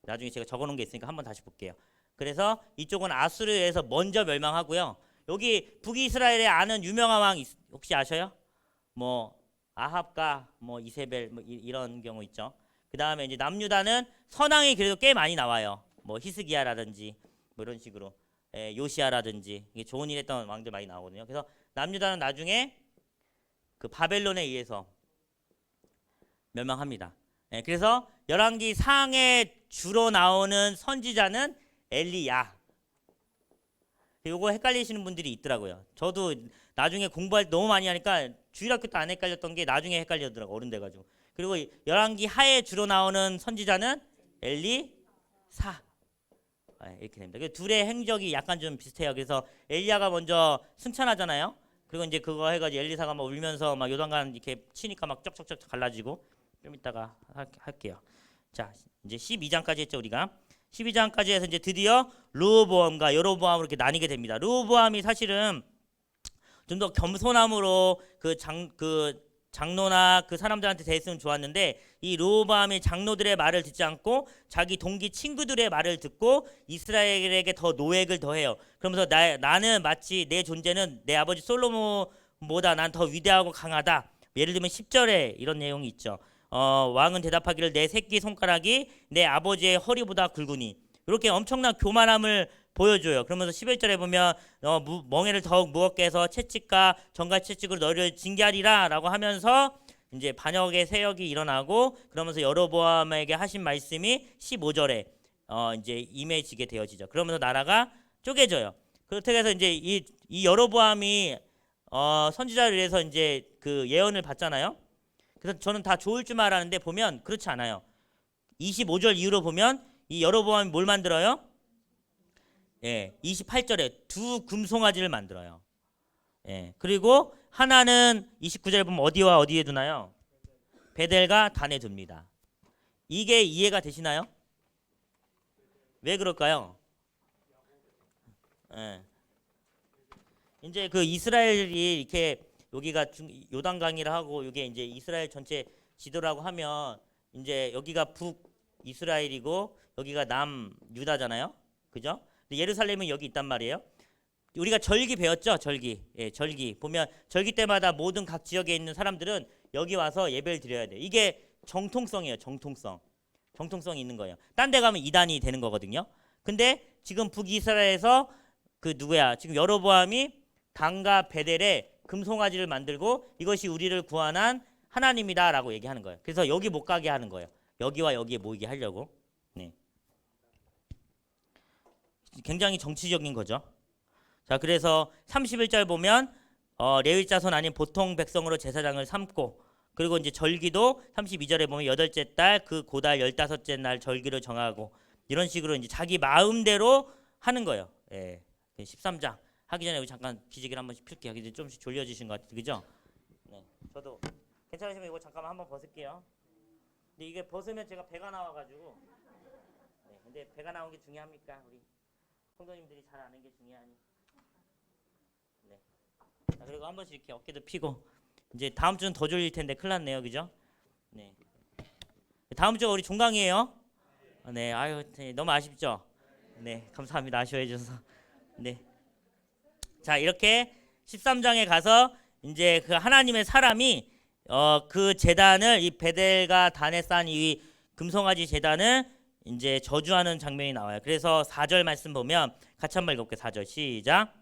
나중에 제가 적어놓은 게 있으니까 한번 다시 볼게요. 그래서 이쪽은 아수르에 의해서 먼저 멸망하고요. 여기 북이스라엘에 아는 유명한 왕 혹시 아셔요? 뭐 아합과 뭐 이세벨 뭐 이런 경우 있죠. 그 다음에 이제 남유다는 선왕이 그래도 꽤 많이 나와요. 뭐 히스기야라든지 뭐 이런 식으로 요시야라든지 이게 좋은 일 했던 왕들 많이 나오거든요. 그래서 남유다는 나중에 그 바벨론에 의해서 멸망합니다. 그래서 열왕기 상에 주로 나오는 선지자는 엘리야. 요거 헷갈리시는 분들이 있더라고요. 저도 나중에 공부할 때 너무 많이 하니까 주일학교 때 안 헷갈렸던 게 나중에 헷갈리더라고, 어른 돼가지고. 그리고 열왕기 하에 주로 나오는 선지자는 엘리사. 이렇게 됩니다. 그 둘의 행적이 약간 좀 비슷해요. 그래서 엘리야가 먼저 승천하잖아요. 그리고 이제 그거 해가지고 엘리사가 막 울면서 막 요단강 이렇게 치니까 막 쩍쩍쩍 갈라지고. 좀 이따가 할게요. 자, 이제 12장까지 했죠, 우리가. 12장까지 해서 이제 드디어 르호보암과 여로보암으로 이렇게 나뉘게 됩니다. 르호보암이 사실은 좀 더 겸손함으로 그 장로나 그 사람들한테 대했으면 좋았는데, 이 르호보암이 장로들의 말을 듣지 않고 자기 동기 친구들의 말을 듣고 이스라엘에게 더 노획을 더해요. 그러면서 나는 마치 내 존재는 내 아버지 솔로몬보다 난 더 위대하고 강하다. 예를 들면 10절에 이런 내용이 있죠. 왕은 대답하기를 내 새끼 손가락이 내 아버지의 허리보다 굵으니. 이렇게 엄청난 교만함을 보여줘요. 그러면서 11절에 보면 멍에를 더욱 무겁게 해서 채찍과 정갈 채찍으로 너를 징계하리라 라고 하면서 이제 반역의 세력이 일어나고, 그러면서 여로보암에게 하신 말씀이 15절에 이제 임해지게 되어지죠. 그러면서 나라가 쪼개져요. 그렇게 해서 이제 이 여로보암이 선지자를 위해서 이제 그 예언을 받잖아요. 그래서 저는 다 좋을 줄 알았는데 보면 그렇지 않아요. 25절 이후로 보면 이 여로보암이 뭘 만들어요? 28절에 두 금송아지를 만들어요. 그리고 하나는 29절에 보면 어디와 어디에 두나요? 베델과 단에 둡니다. 이게 이해가 되시나요? 왜 그럴까요? 이제 그 이스라엘이 이렇게 여기가 요단강이라 하고 이게 이제 이스라엘 전체 지도라고 하면 이제 여기가 북 이스라엘이고 여기가 남 유다잖아요. 그죠? 예루살렘은 여기 있단 말이에요. 우리가 절기 배웠죠? 절기. 절기. 보면 절기 때마다 모든 각 지역에 있는 사람들은 여기 와서 예배를 드려야 돼요. 이게 정통성이에요. 정통성이 있는 거예요. 딴 데 가면 이단이 되는 거거든요. 근데 지금 북이스라엘에서 그 누구야? 지금 여로보암이 단과 베델에 금송아지를 만들고 이것이 우리를 구원한 하나님이다라고 얘기하는 거예요. 그래서 여기 못 가게 하는 거예요. 여기와 여기에 모이게 하려고. 굉장히 정치적인 거죠. 자, 그래서 31절 보면 레위 자손 아닌 보통 백성으로 제사장을 삼고, 그리고 이제 절기도 32절에 보면 여덟째 달 그 고달 15째 날 절기를 정하고, 이런 식으로 이제 자기 마음대로 하는 거예요. 13장 하기 전에 우리 잠깐 기지개를 한 번씩 필게요. 이제 좀씩 졸려지신 것 같아요. 그죠? 네. 저도 괜찮으시면 이거 잠깐만 한번 벗을게요. 근데 이게 벗으면 제가 배가 나와가지고. 근데 배가 나온 게 중요합니까? 우리 성도님들이 잘 아는 게 중요하니. 자, 그리고 한 번씩 이렇게 어깨도 펴고. 이제 다음 주는 더 졸릴 텐데 큰일 났네요. 그죠? 다음 주가 우리 종강이에요. 아유, 너무 아쉽죠? 감사합니다. 아쉬워해 주셔서. 자, 이렇게 13장에 가서 이제 그 하나님의 사람이 그 제단을, 이 베델과 단에 쌓은 이 금송아지 제단을 이제 저주하는 장면이 나와요. 그래서 4절 말씀 보면 같이 한번 읽어볼게요. 4절 시작.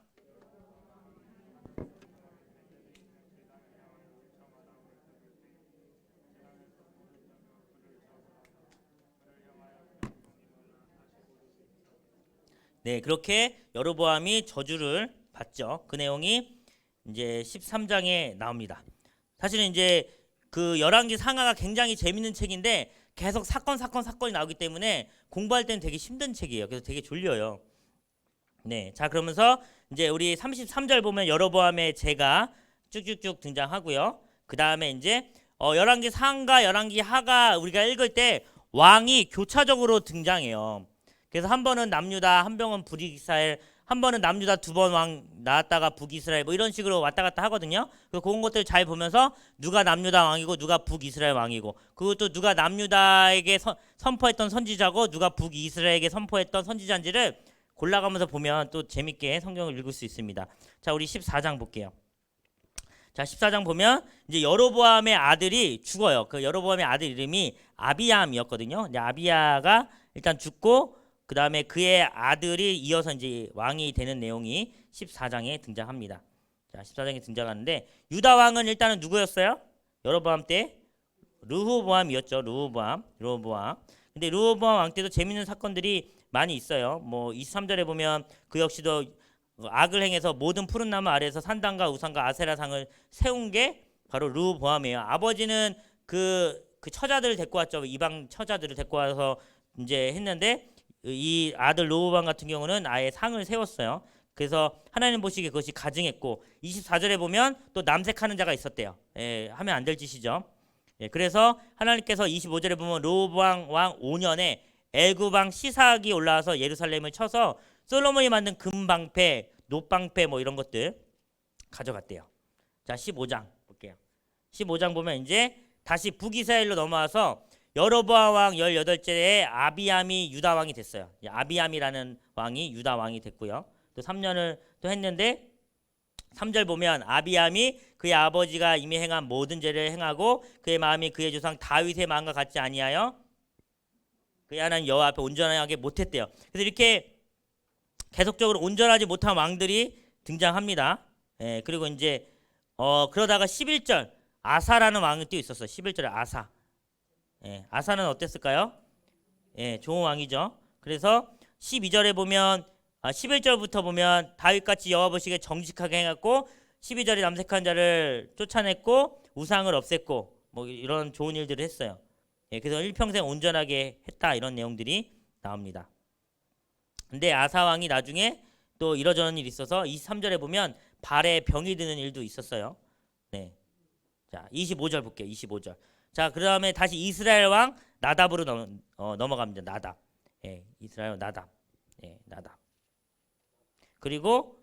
그렇게 여로보암이 저주를 받죠. 그 내용이 이제 13장에 나옵니다. 사실은 이제 그 열왕기 상하가 굉장히 재밌는 책인데 계속 사건이 나오기 때문에 공부할 때는 되게 힘든 책이에요. 그래서 되게 졸려요. 자, 그러면서 이제 우리 33절 보면 여로보암의 죄가 쭉쭉쭉 등장하고요. 그 다음에 이제 열왕기 상과 열왕기 하가 우리가 읽을 때 왕이 교차적으로 등장해요. 그래서 한 번은 남유다, 한 번은 북이스라엘, 한 번은 남유다 두 번 왕 나왔다가 북이스라엘 뭐 이런 식으로 왔다 갔다 하거든요. 그런 것들 잘 보면서 누가 남유다 왕이고 누가 북이스라엘 왕이고, 그것도 누가 남유다에게 선포했던 선지자고 누가 북이스라엘에게 선포했던 선지자인지를 골라가면서 보면 또 재밌게 성경을 읽을 수 있습니다. 자, 우리 14장 볼게요. 자, 14장 보면 이제 여로보암의 아들이 죽어요. 그 여로보암의 아들 이름이 아비암이었거든요. 근데 아비야가 일단 죽고 그 다음에 그의 아들이 이어서 이제 왕이 되는 내용이 14장에 등장합니다. 자, 14장에 등장하는데 유다 왕은 일단은 누구였어요? 여로보암 때 르호보암이었죠. 르호보암. 근데 르호보암 왕 때도 재밌는 사건들이 많이 있어요. 뭐 23절에 보면 그 역시도 악을 행해서 모든 푸른 나무 아래에서 산당과 우상과 아세라상을 세운 게 바로 르호보암이에요. 아버지는 그 처자들을 데리고 왔죠. 이방 처자들을 데리고 와서 이제 했는데 이 아들 르호보암 같은 경우는 아예 상을 세웠어요. 그래서 하나님 보시기에 그것이 가증했고 24절에 보면 또 남색하는 자가 있었대요. 하면 안 될 짓이죠. 그래서 하나님께서 25절에 보면 르호보암 왕 5년에 애굽 왕 시삭이 올라와서 예루살렘을 쳐서 솔로몬이 만든 금방패, 놋방패 뭐 이런 것들 가져갔대요. 자, 15장 볼게요. 15장 보면 이제 다시 북이스라엘로 넘어와서 여로보암 왕 18제에 아비암이 유다 왕이 됐어요. 아비암이라는 왕이 유다 왕이 됐고요. 또 3년을 또 했는데 3절 보면 아비암이 그의 아버지가 이미 행한 모든 죄를 행하고 그의 마음이 그의 조상 다윗의 마음과 같지 아니하여 그의 하나님 여호와 앞에 온전하게 못했대요. 그래서 이렇게 계속적으로 온전하지 못한 왕들이 등장합니다. 그리고 이제 그러다가 11절 아사라는 왕이 또 있었어요. 11절에 아사. 아사는 어땠을까요? 좋은 왕이죠. 그래서 12절에 보면 11절부터 보면 다윗같이 여호와 보시기에 정직하게 행했고 12절에 남색한 자를 쫓아냈고 우상을 없앴고 뭐 이런 좋은 일들을 했어요. 그래서 일평생 온전하게 했다 이런 내용들이 나옵니다. 근데 아사 왕이 나중에 또 이러저런 일이 있어서 23절에 보면 발에 병이 드는 일도 있었어요. 자, 25절 볼게요. 25절. 자, 그다음에 다시 이스라엘 왕 나답으로 넘어갑니다. 나답. 이스라엘 나답. 나답. 그리고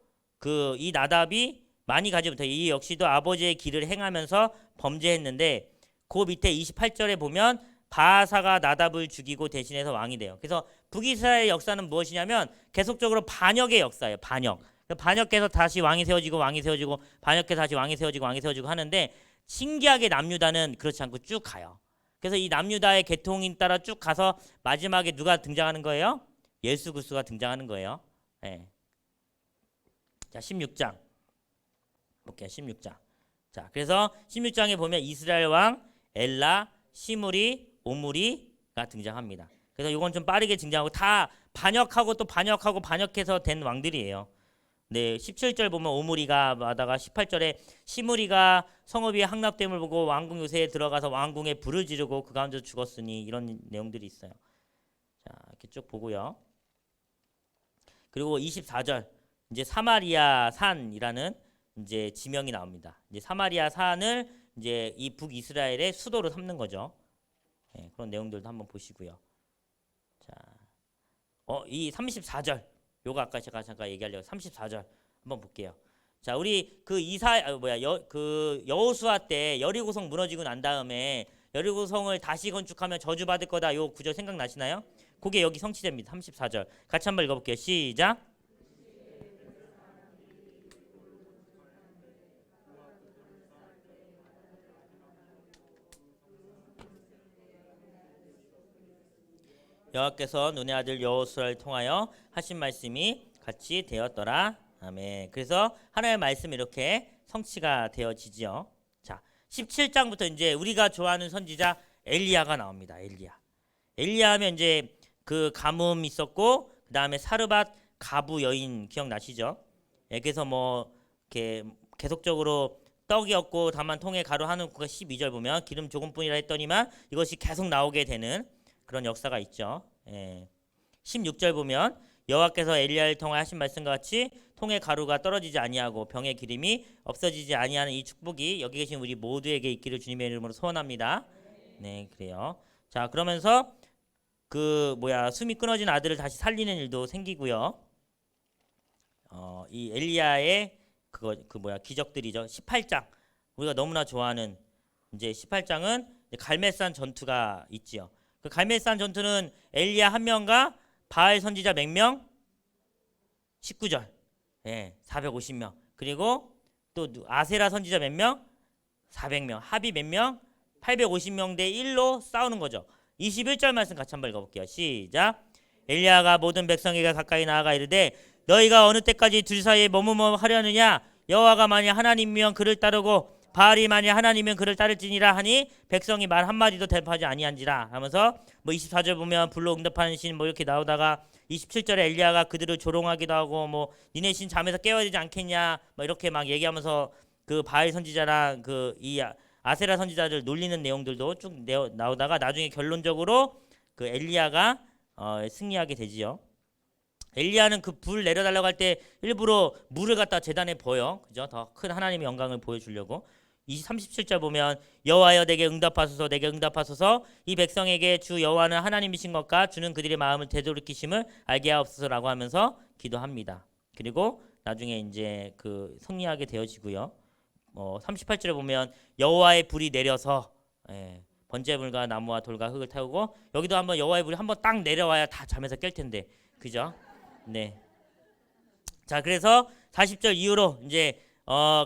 이 나답이 많이 가지 못해. 이 역시도 아버지의 길을 행하면서 범죄했는데 그 밑에 28절에 보면 바하사가 나답을 죽이고 대신해서 왕이 돼요. 그래서 북이스라엘 역사는 무엇이냐면 계속적으로 반역의 역사예요. 반역해서 다시 왕이 세워지고 반역해서 다시 왕이 세워지고 하는데 신기하게 남유다는 그렇지 않고 쭉 가요. 그래서 이 남유다의 계통인 따라 쭉 가서 마지막에 누가 등장하는 거예요? 예수 그리스도가 등장하는 거예요. 자, 16장 볼게요. 16장. 자, 그래서 16장에 보면 이스라엘 왕 엘라, 시므리, 오므리가 등장합니다. 그래서 이건 좀 빠르게 등장하고 다 반역하고 또 반역해서 된 왕들이에요. 17절 보면 오므리가 하다가 18절에 시므리가 성읍이 함락됨을 보고 왕궁 요새에 들어가서 왕궁에 불을 지르고 그 가운데서 죽었으니 이런 내용들이 있어요. 자, 이렇게 쭉 보고요. 그리고 24절 이제 사마리아 산이라는 이제 지명이 나옵니다. 이제 사마리아 산을 이제 이 북이스라엘의 수도로 삼는 거죠. 그런 내용들도 한번 보시고요. 자, 이 34절 요거 아까 제가 잠깐 얘기하려고 34절 한번 볼게요. 자, 우리 그 여호수아 때 여리고성 무너지고 난 다음에 여리고성을 다시 건축하면 저주받을 거다. 요 구절 생각나시나요? 그게 여기 성취됩니다. 34절. 같이 한번 읽어볼게요. 시작. 여호와께서 눈의 아들 여호수아를 통하여 하신 말씀이 같이 되었더라. 아멘. 그래서 하나님의 말씀이 이렇게 성취가 되어지지요. 자, 17장부터 이제 우리가 좋아하는 선지자 엘리야가 나옵니다. 엘리야 하면 이제 그 가뭄 있었고 그 다음에 사르밧 가부 여인 기억나시죠? 그래서 뭐 이렇게 계속적으로 떡이 없고 다만 통에 가루 한 움큼가 12절 보면 기름 조금뿐이라 했더니만 이것이 계속 나오게 되는 그런 역사가 있죠. 16절 보면 여호와께서 엘리야를 통하여 하신 말씀과 같이 통에 가루가 떨어지지 아니하고 병의 기름이 없어지지 아니하는 이 축복이 여기 계신 우리 모두에게 있기를 주님의 이름으로 소원합니다. 네, 그래요. 자, 그러면서 숨이 끊어진 아들을 다시 살리는 일도 생기고요. 이 엘리야의 기적들이죠. 18장 우리가 너무나 좋아하는 이제 18장은 갈멜산 전투가 있지요. 그 갈멜산 전투는 엘리야 한 명과 바알 선지자 몇 명? 19절. 450명. 그리고 또 아세라 선지자 몇 명? 400명. 합이 몇 명? 850명 대 1로 싸우는 거죠. 21절 말씀 같이 한번 읽어볼게요. 시작. 엘리야가 모든 백성에게 가까이 나아가 이르되 너희가 어느 때까지 둘 사이에 머무르며 하려느냐 여호와가 만일 하나님이면 그를 따르고 바알이 만일 하나님이면 그를 따를지니라 하니 백성이 말 한마디도 대답하지 아니한지라 하면서 뭐 24절 보면 불로 응답하는 신 뭐 이렇게 나오다가 27절에 엘리야가 그들을 조롱하기도 하고 뭐 니네 신 잠에서 깨워야 되지 않겠냐 뭐 이렇게 막 얘기하면서 그 바알 선지자랑 그 이 아세라 선지자들 놀리는 내용들도 쭉 나오다가 나중에 결론적으로 그 엘리야가 승리하게 되지요. 엘리야는 그 불 내려달라고 할 때 일부러 물을 갖다 제단에 부어요. 그죠? 더 큰 하나님의 영광을 보여주려고. 37절 보면 여호와여 내게 응답하소서 내게 응답하소서 이 백성에게 주 여호와는 하나님이신 것과 주는 그들의 마음을 되돌이키심을 알게 하옵소서라고 하면서 기도합니다. 그리고 나중에 이제 그 승리하게 되어지고요. 38절에 보면 여호와의 불이 내려서 번제물과 나무와 돌과 흙을 태우고 여기도 한번 여호와의 불이 한번 딱 내려와야 다 잠에서 깰 텐데 그죠? 네. 자 그래서 40절 이후로 이제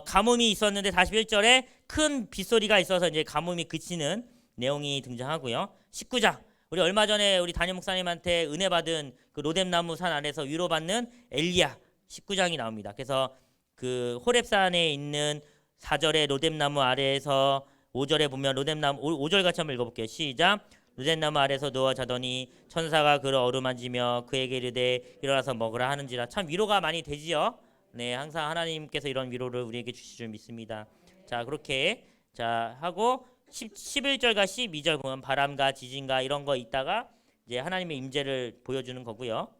가뭄이 있었는데 41절에 큰 빗소리가 있어서 이제 가뭄이 그치는 내용이 등장하고요. 19장 우리 얼마 전에 우리 담임 목사님한테 은혜 받은 그 로뎀나무 산 아래서 위로받는 엘리야 19장이 나옵니다. 그래서 그 호렙산에 있는 4절에 로뎀나무 아래에서 5절에 보면 로뎀나무 5절 같이 한번 읽어볼게요. 시작. 로뎀나무 아래서 누워 자더니 천사가 그를 어루만지며 그에게 이르되 일어나서 먹으라 하는지라. 참 위로가 많이 되지요. 네, 항상 하나님께서 이런 위로를 우리에게 주실 줄 믿습니다. 자, 그렇게 자 하고 11절과 12절 보면 바람과 지진과 이런 거 있다가 이제 하나님의 임재를 보여주는 거고요.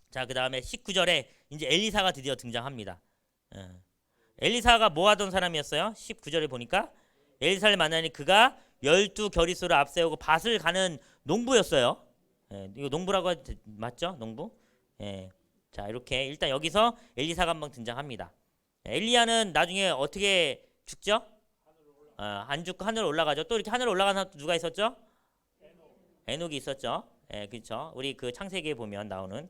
자, 그다음에 19절에 이제 엘리사가 드디어 등장합니다. 엘리사가 뭐 하던 사람이었어요? 19절에 보니까 엘리사를 만나니 그가 12겨리소를 앞세우고 밭을 가는 농부였어요. 이거 농부라고 해도 맞죠? 농부? 자 이렇게 일단 여기서 엘리사가 한번 등장합니다. 엘리야는 나중에 어떻게 죽죠? 안 죽고 하늘로 올라가죠. 또 이렇게 하늘로 올라간 사람 누가 있었죠? 에녹이 있었죠. 그렇죠. 우리 그 창세기에 보면 나오는.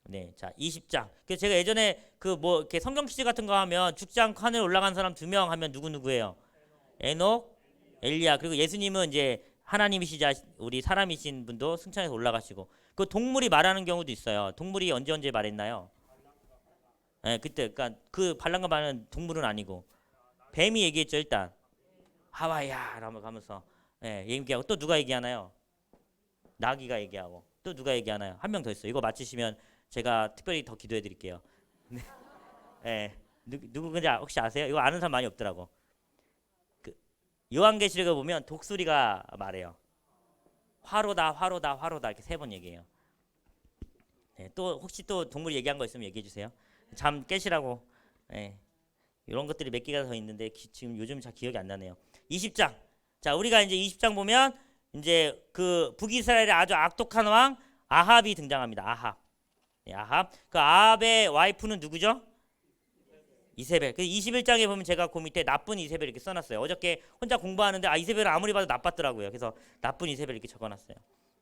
네, 자 20장. 그래서 제가 예전에 그 뭐 이렇게 성경 퀴즈 같은 거 하면 죽지 않고 하늘 올라간 사람 2명 하면 누구예요? 에녹, 엘리야. 그리고 예수님은 이제 하나님이시자 우리 사람이신 분도 승천해서 올라가시고. 그 동물이 말하는 경우도 있어요. 동물이 언제 말했나요? 그때 그러니까 그 발랑과 말은 동물은 아니고 뱀이 얘기했죠. 일단 하와이야 라고 가면서 얘기하고 또 누가 얘기하나요? 나귀가 얘기하고 또 누가 얘기하나요? 한 명 더 있어요. 이거 맞히시면 제가 특별히 더 기도해 드릴게요. 누구인지 혹시 아세요? 이거 아는 사람 많이 없더라고. 그 요한계시록에 보면 독수리가 말해요. 화로다 화로다 화로다 이렇게 3번 얘기해요. 또 혹시 또 동물 얘기한 거 있으면 얘기해 주세요. 잠 깨시라고. 이런 것들이 몇 개가 더 있는데 지금 요즘 잘 기억이 안 나네요. 20장. 자 우리가 이제 20장 보면 이제 그 북이스라엘의 아주 악독한 왕 아합이 등장합니다. 아합. 아합. 그 아합의 와이프는 누구죠? 이세벨. 그 21장에 보면 제가 그 밑에 나쁜 이세벨 이렇게 써놨어요. 어저께 혼자 공부하는데 이세벨은 아무리 봐도 나빴더라고요. 그래서 나쁜 이세벨 이렇게 적어놨어요.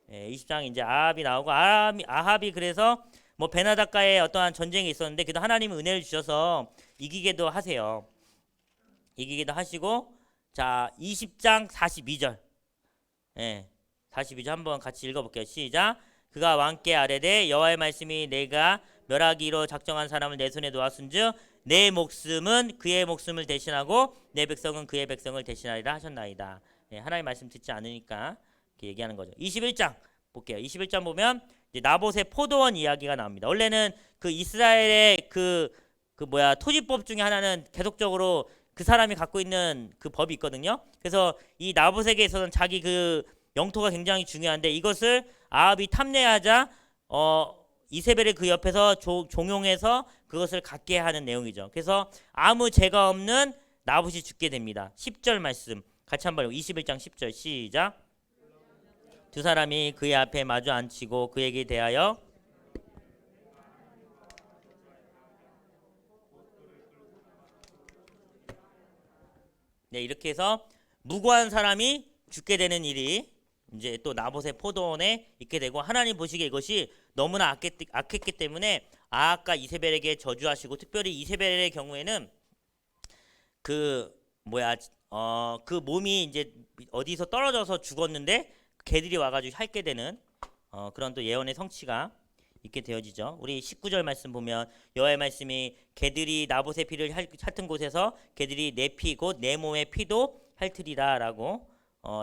20장 이제 아합이 나오고 아합이 그래서 뭐 베나닷과의 어떠한 전쟁이 있었는데 그래도 하나님은 은혜를 주셔서 이기게도 하세요. 이기기도 하시고 자 20장 42절 42절 한번 같이 읽어볼게요. 시작. 그가 왕께 아뢰되 여호와의 말씀이 내가 멸하기로 작정한 사람을 내 손에 놓았은즉 내 목숨은 그의 목숨을 대신하고 내 백성은 그의 백성을 대신하리라 하셨나이다. 하나님의 말씀 듣지 않으니까 이렇게 얘기하는 거죠. 21장 볼게요. 21장 보면 이제 나봇의 포도원 이야기가 나옵니다. 원래는 그 이스라엘의 그 토지법 중에 하나는 계속적으로 그 사람이 갖고 있는 그 법이 있거든요. 그래서 이 나봇에게 있어서는 자기 그 영토가 굉장히 중요한데 이것을 아합이 탐내하자 이세벨이 그 옆에서 종용해서 그것을 갖게 하는 내용이죠. 그래서 아무 죄가 없는 나봇이 죽게 됩니다. 10절 말씀 같이 한번 21장 10절 시작. 두 사람이 그의 앞에 마주 앉히고 그에게 대하여 이렇게 해서 무고한 사람이 죽게 되는 일이 이제 또 나봇의 포도원에 있게 되고 하나님 보시기에 이것이 너무나 악했기 때문에 아합과 이세벨에게 저주하시고 특별히 이세벨의 경우에는 그 몸이 이제 어디서 떨어져서 죽었는데 개들이 와가지고 핥게 되는 그런 또 예언의 성취가 있게 되어지죠. 우리 19절 말씀 보면 여호와의 말씀이 개들이 나봇의 피를 핥은 곳에서 개들이 내 피 곧 내 몸의 피도 핥으리라라고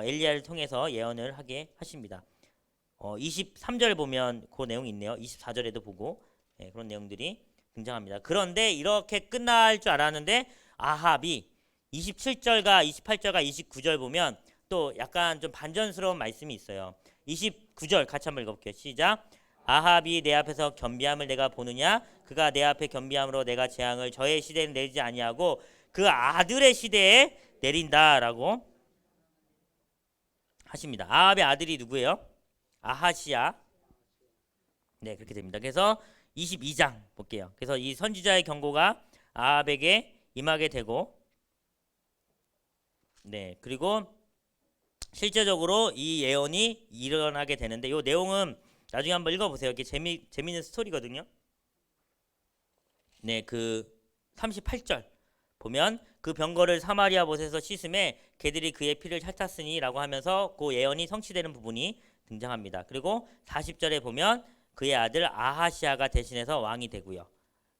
엘리야를 통해서 예언을 하게 하십니다. 23절 보면 그 내용이 있네요. 24절에도 보고 그런 내용들이 등장합니다. 그런데 이렇게 끝날 줄 알았는데 아합이 27절과 28절과 29절 보면 또 약간 좀 반전스러운 말씀이 있어요. 29절 같이 한번 읽어볼게요. 시작. 아합이 내 앞에서 겸비함을 내가 보느냐? 그가 내 앞에 겸비함으로 내가 재앙을 저의 시대에 내리지 아니하고 그 아들의 시대에 내린다라고 하십니다. 아합의 아들이 누구예요? 아하시야. 네, 그렇게 됩니다. 그래서 22장 볼게요. 그래서 이 선지자의 경고가 아합에게 임하게 되고, 네, 그리고 실제적으로 이 예언이 일어나게 되는데, 이 내용은 나중에 한번 읽어보세요. 이게 재미있는 스토리거든요. 네, 그 38절 보면 그 병거를 사마리아 못에서 씻음에 개들이 그의 피를 핥았으니라고 하면서 그 예언이 성취되는 부분이 등장합니다. 그리고 40절에 보면 그의 아들 아하시아가 대신해서 왕이 되고요.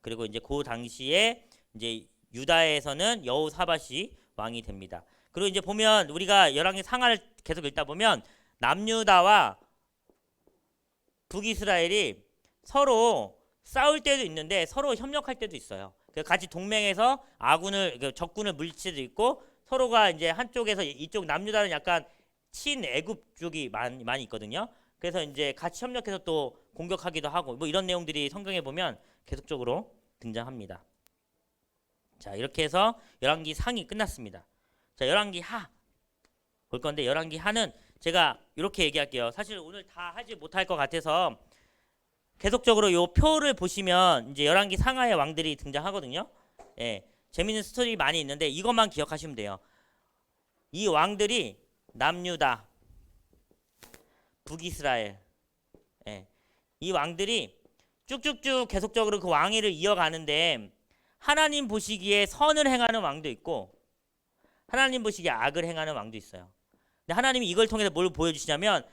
그리고 이제 그 당시에 이제 유다에서는 여호사밧이 왕이 됩니다. 그리고 이제 보면 우리가 열왕기 상하를 계속 읽다 보면 남유다와 북이스라엘이 서로 싸울 때도 있는데 서로 협력할 때도 있어요. 같이 동맹해서 적군을 물리칠 수도 있고, 서로가 이제 한쪽에서 이쪽 남유다는 약간 친애굽 쪽이 많이 있거든요. 그래서 이제 같이 협력해서 또 공격하기도 하고 뭐 이런 내용들이 성경에 보면 계속적으로 등장합니다. 자, 이렇게 해서 열왕기 상이 끝났습니다. 자, 열왕기 하 볼 건데, 열왕기 하는 제가 이렇게 얘기할게요. 사실 오늘 다 하지 못할 것 같아서 계속적으로 요 표를 보시면 이제 열왕기 상하의 왕들이 등장하거든요. 예, 재밌는 스토리 많이 있는데 이것만 기억하시면 돼요. 이 왕들이 남유다, 북이스라엘, 예, 이 왕들이 쭉쭉쭉 계속적으로 그 왕위를 이어가는데, 하나님 보시기에 선을 행하는 왕도 있고 하나님 보시기에 악을 행하는 왕도 있어요. 근데 하나님이 이걸 통해서 뭘 보여주시냐면,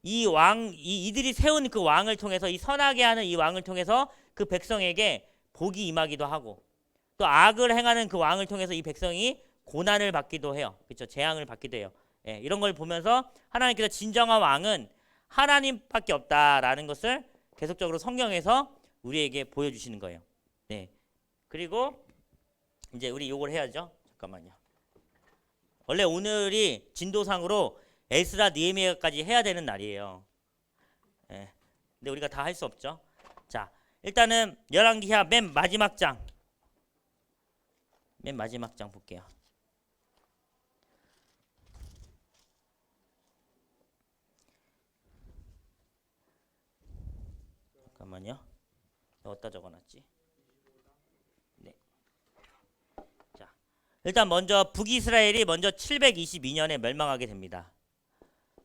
이들이 세운 그 왕을 통해서, 이 선하게 하는 이 왕을 통해서 그 백성에게 복이 임하기도 하고, 또 악을 행하는 그 왕을 통해서 이 백성이 고난을 받기도 해요. 그렇죠? 재앙을 받기도 해요. 예, 이런 걸 보면서 하나님께서 진정한 왕은 하나님밖에 없다라는 것을 계속적으로 성경에서 우리에게 보여주시는 거예요. 네. 그리고 이제 우리 요걸 해야죠. 잠깐만요. 원래 오늘이 진도상으로 에스라 느헤미야까지 해야 되는 날이에요. 예. 근데 우리가 다 할 수 없죠. 자, 일단은 열왕기하 맨 마지막 장 볼게요. 잠깐만요. 어디다 적어놨지? 네. 자, 일단 먼저 북이스라엘이 먼저 722년에 멸망하게 됩니다.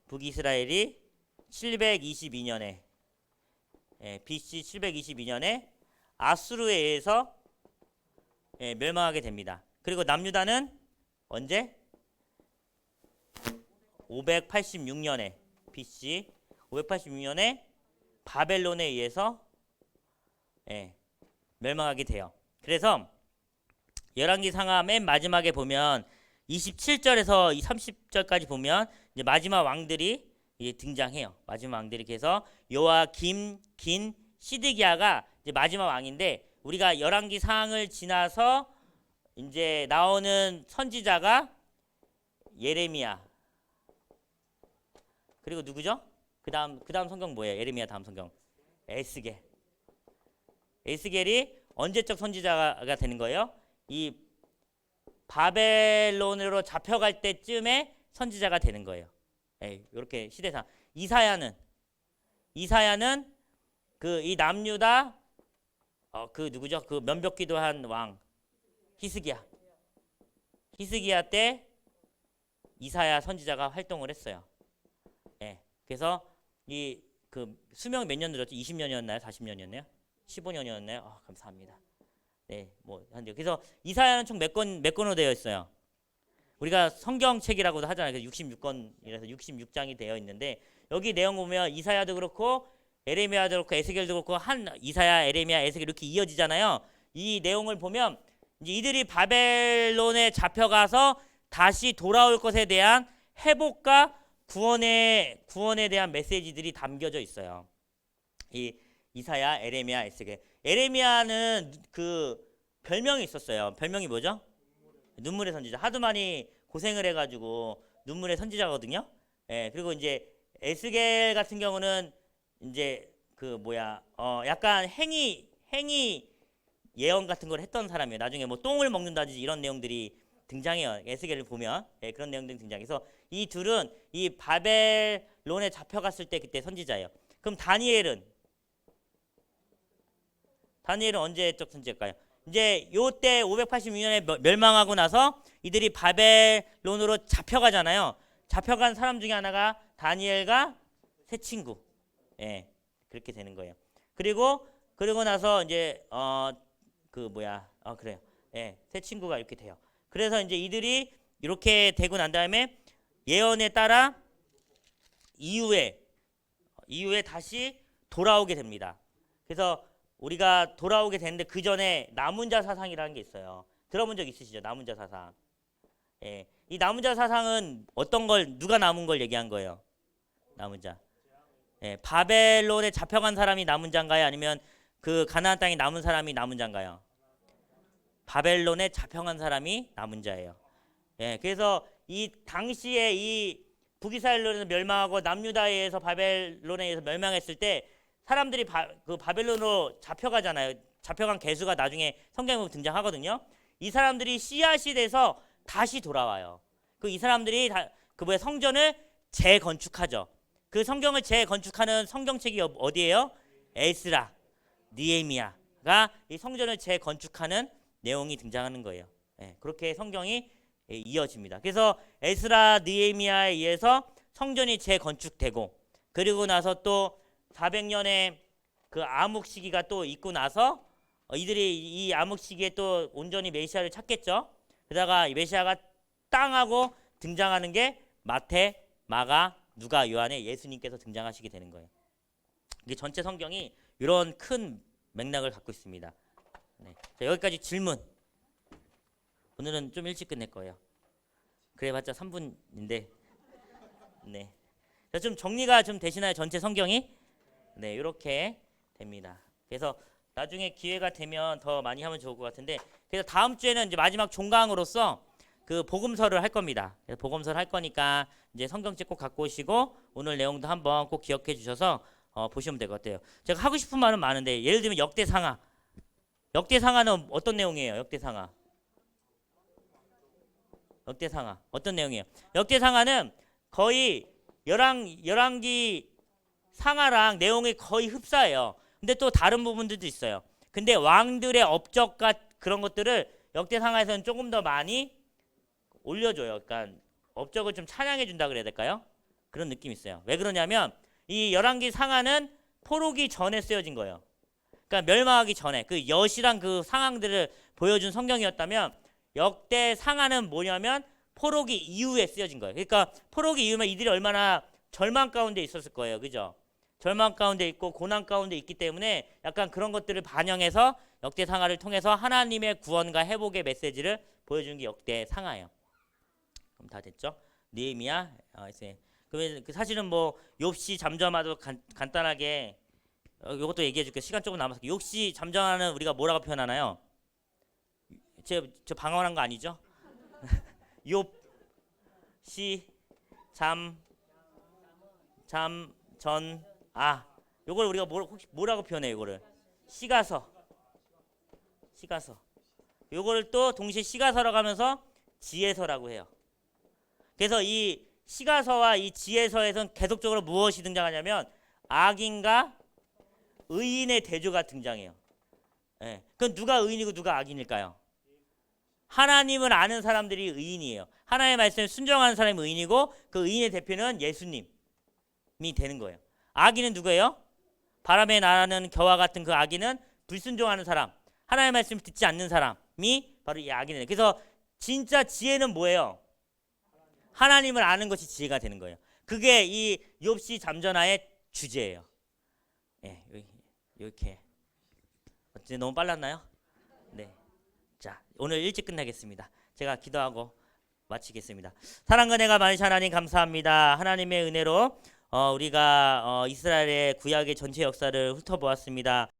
북이스라엘이 722년에 BC 722년에 아수르에 의해서 멸망하게 됩니다. 그리고 남유다는 언제? 586년에 BC 586년에 바벨론에 의해서 멸망하게 돼요. 그래서 열왕기 상하 맨 마지막에 보면 27절에서 30절까지 보면 이제 마지막 왕들이 이제 등장해요. 마지막 왕들이. 그래서 요아김, 긴, 시드기야가 이제 마지막 왕인데, 우리가 열왕기 상을 지나서 이제 나오는 선지자가 예레미야. 그리고 누구죠? 그다음 성경 뭐예요? 예레미야 다음 성경 에스겔. 에스겔이 언제적 선지자가 되는 거예요? 이 바벨론으로 잡혀갈 때쯤에 선지자가 되는 거예요. 이렇게 시대상. 이사야는 그 이 남유다 그 누구죠? 그 면벽기도한 왕 히스기야 때 이사야 선지자가 활동을 했어요. 그래서 이 그 수명 몇 년 늘었죠? 20년이었나요? 40년이었나요? 15년이었나요? 감사합니다. 네, 뭐 한데 그래서 이사야는 총 몇 권으로 되어 있어요? 우리가 성경책이라고도 하잖아요. 그래서 66권이라서 66장이 되어 있는데 여기 내용 보면 이사야도 그렇고 에레미야도 그렇고 에스겔도 그렇고 한 이사야, 에레미야, 에스겔 이렇게 이어지잖아요. 이 내용을 보면 이제 이들이 바벨론에 잡혀가서 다시 돌아올 것에 대한 회복과 구원에 대한 메시지들이 담겨져 있어요. 이 이사야, 에레미야, 에스겔. 에레미야는 그 별명이 있었어요. 별명이 뭐죠? 눈물의 선지자. 하도 많이 고생을 해가지고 눈물의 선지자거든요. 예, 그리고 이제 에스겔 같은 경우는 이제 그 약간 행위 예언 같은 걸 했던 사람이에요. 나중에 뭐 똥을 먹는다든지 이런 내용들이 등장해요. 에스겔을 보면 예, 그런 내용들이 등장해서 이 둘은 이 바벨론에 잡혀갔을 때 그때 선지자예요. 그럼 다니엘은 언제적 선지자일까요? 이제 요때 586년에 멸망하고 나서 이들이 바벨론으로 잡혀가잖아요. 잡혀간 사람 중에 하나가 다니엘과 세 친구. 예, 그렇게 되는 거예요. 그리고 나서 이제 그래요. 예, 세 친구가 이렇게 돼요. 그래서 이제 이들이 이렇게 되고 난 다음에 예언에 따라 이후에 다시 돌아오게 됩니다. 그래서 우리가 돌아오게 되는데 그 전에 남은 자 사상이라는 게 있어요. 들어본 적 있으시죠? 남은 자 사상. 예, 이 남은 자 사상은 어떤 걸 누가 남은 걸 얘기한 거예요? 남은 자. 예, 바벨론에 잡혀간 사람이 남은 자인가요? 아니면 그 가나안 땅에 남은 사람이 남은 자인가요? 바벨론에 잡혀간 사람이 남은 자예요. 예, 그래서 이 당시에 이 북이스라엘로 멸망하고 남유다에 의해서 바벨론에 의해서 멸망했을 때 사람들이 그 바벨론으로 잡혀가잖아요. 잡혀간 개수가 나중에 성경에 보면 등장하거든요. 이 사람들이 씨앗이 돼서 다시 돌아와요. 이 사람들이 성전을 재건축하죠. 그 성경을 재건축하는 성경책이 어디예요? 에스라, 느헤미야가 이 성전을 재건축하는 내용이 등장하는 거예요. 예, 그렇게 성경이 이어집니다. 그래서 에스라, 느헤미야에 의해서 성전이 재건축되고 그리고 나서 또 400년의 그 암흑 시기가 또 있고 나서 이들이 이 암흑 시기에 또 온전히 메시아를 찾겠죠. 그러다가 이 메시아가 땅하고 등장하는 게 마태, 마가, 누가, 요한의 예수님께서 등장하시게 되는 거예요. 이게 전체 성경이 이런 큰 맥락을 갖고 있습니다. 네. 자, 여기까지 질문. 오늘은 좀 일찍 끝낼 거예요. 그래봤자 3분인데. 네. 자, 좀 정리가 좀 되시나요? 전체 성경이? 네, 이렇게 됩니다. 그래서 나중에 기회가 되면 더 많이 하면 좋을 것 같은데, 그래서 다음 주에는 이제 마지막 종강으로서 그 복음서를 할 겁니다. 그래서 복음서를 할 거니까 이제 성경책 꼭 갖고 오시고 오늘 내용도 한번 꼭 기억해 주셔서 보시면 될 것 같아요. 제가 하고 싶은 말은 많은데 예를 들면 역대상하. 역대상하는 어떤 내용이에요? 역대상하 어떤 내용이에요? 역대상하는 거의 열왕기 상하랑 내용이 거의 흡사해요. 근데 또 다른 부분들도 있어요. 근데 왕들의 업적과 그런 것들을 역대상하에서는 조금 더 많이 올려줘요. 그러니까 업적을 좀 찬양해 준다 그래야 될까요? 그런 느낌이 있어요. 왜 그러냐면 이 열왕기 상하는 포로기 전에 쓰여진 거예요. 그러니까 멸망하기 전에 그 여실한 그 상황들을 보여준 성경이었다면 역대 상하는 뭐냐면 포로기 이후에 쓰여진 거예요. 그러니까 포로기 이후면 이들이 얼마나 절망 가운데 있었을 거예요. 그죠? 절망 가운데 있고 고난 가운데 있기 때문에 약간 그런 것들을 반영해서 역대 상하를 통해서 하나님의 구원과 회복의 메시지를 보여주는 게 역대 상하예요. 그럼 다 됐죠? 느헤미야, 그러면 사실은 뭐 욥시 잠잠하도 간단하게 이것도 얘기해 줄게요. 시간 조금 남았어요. 욥시 잠잠하는 우리가 뭐라고 표현하나요? 저 방언한 거 아니죠? 욥시 요걸 우리가 뭐라고 표현해요? 이거를 시가서. 요걸 또 동시에 시가서라고 하면서 지혜서라고 해요. 그래서 이 시가서와 이 지혜서에서는 계속적으로 무엇이 등장하냐면 악인과 의인의 대조가 등장해요. 예. 그럼 누가 의인이고 누가 악인일까요? 하나님을 아는 사람들이 의인이에요. 하나님의 말씀에 순종하는 사람이 의인이고 그 의인의 대표는 예수님이 되는 거예요. 악인은 누구예요? 바람에 나는 겨와 같은 그 악인은 불순종하는 사람, 하나님의 말씀을 듣지 않는 사람이 바로 이 악인이에요. 그래서 진짜 지혜는 뭐예요? 하나님을 아는 것이 지혜가 되는 거예요. 그게 이 욥시 잠전화의 주제예요. 예, 이렇게. 어째 너무 빨랐나요? 네. 자, 오늘 일찍 끝나겠습니다. 제가 기도하고 마치겠습니다. 사랑과 은혜가 많으신 하나님 감사합니다. 하나님의 은혜로 우리가 이스라엘의 구약의 전체 역사를 훑어보았습니다.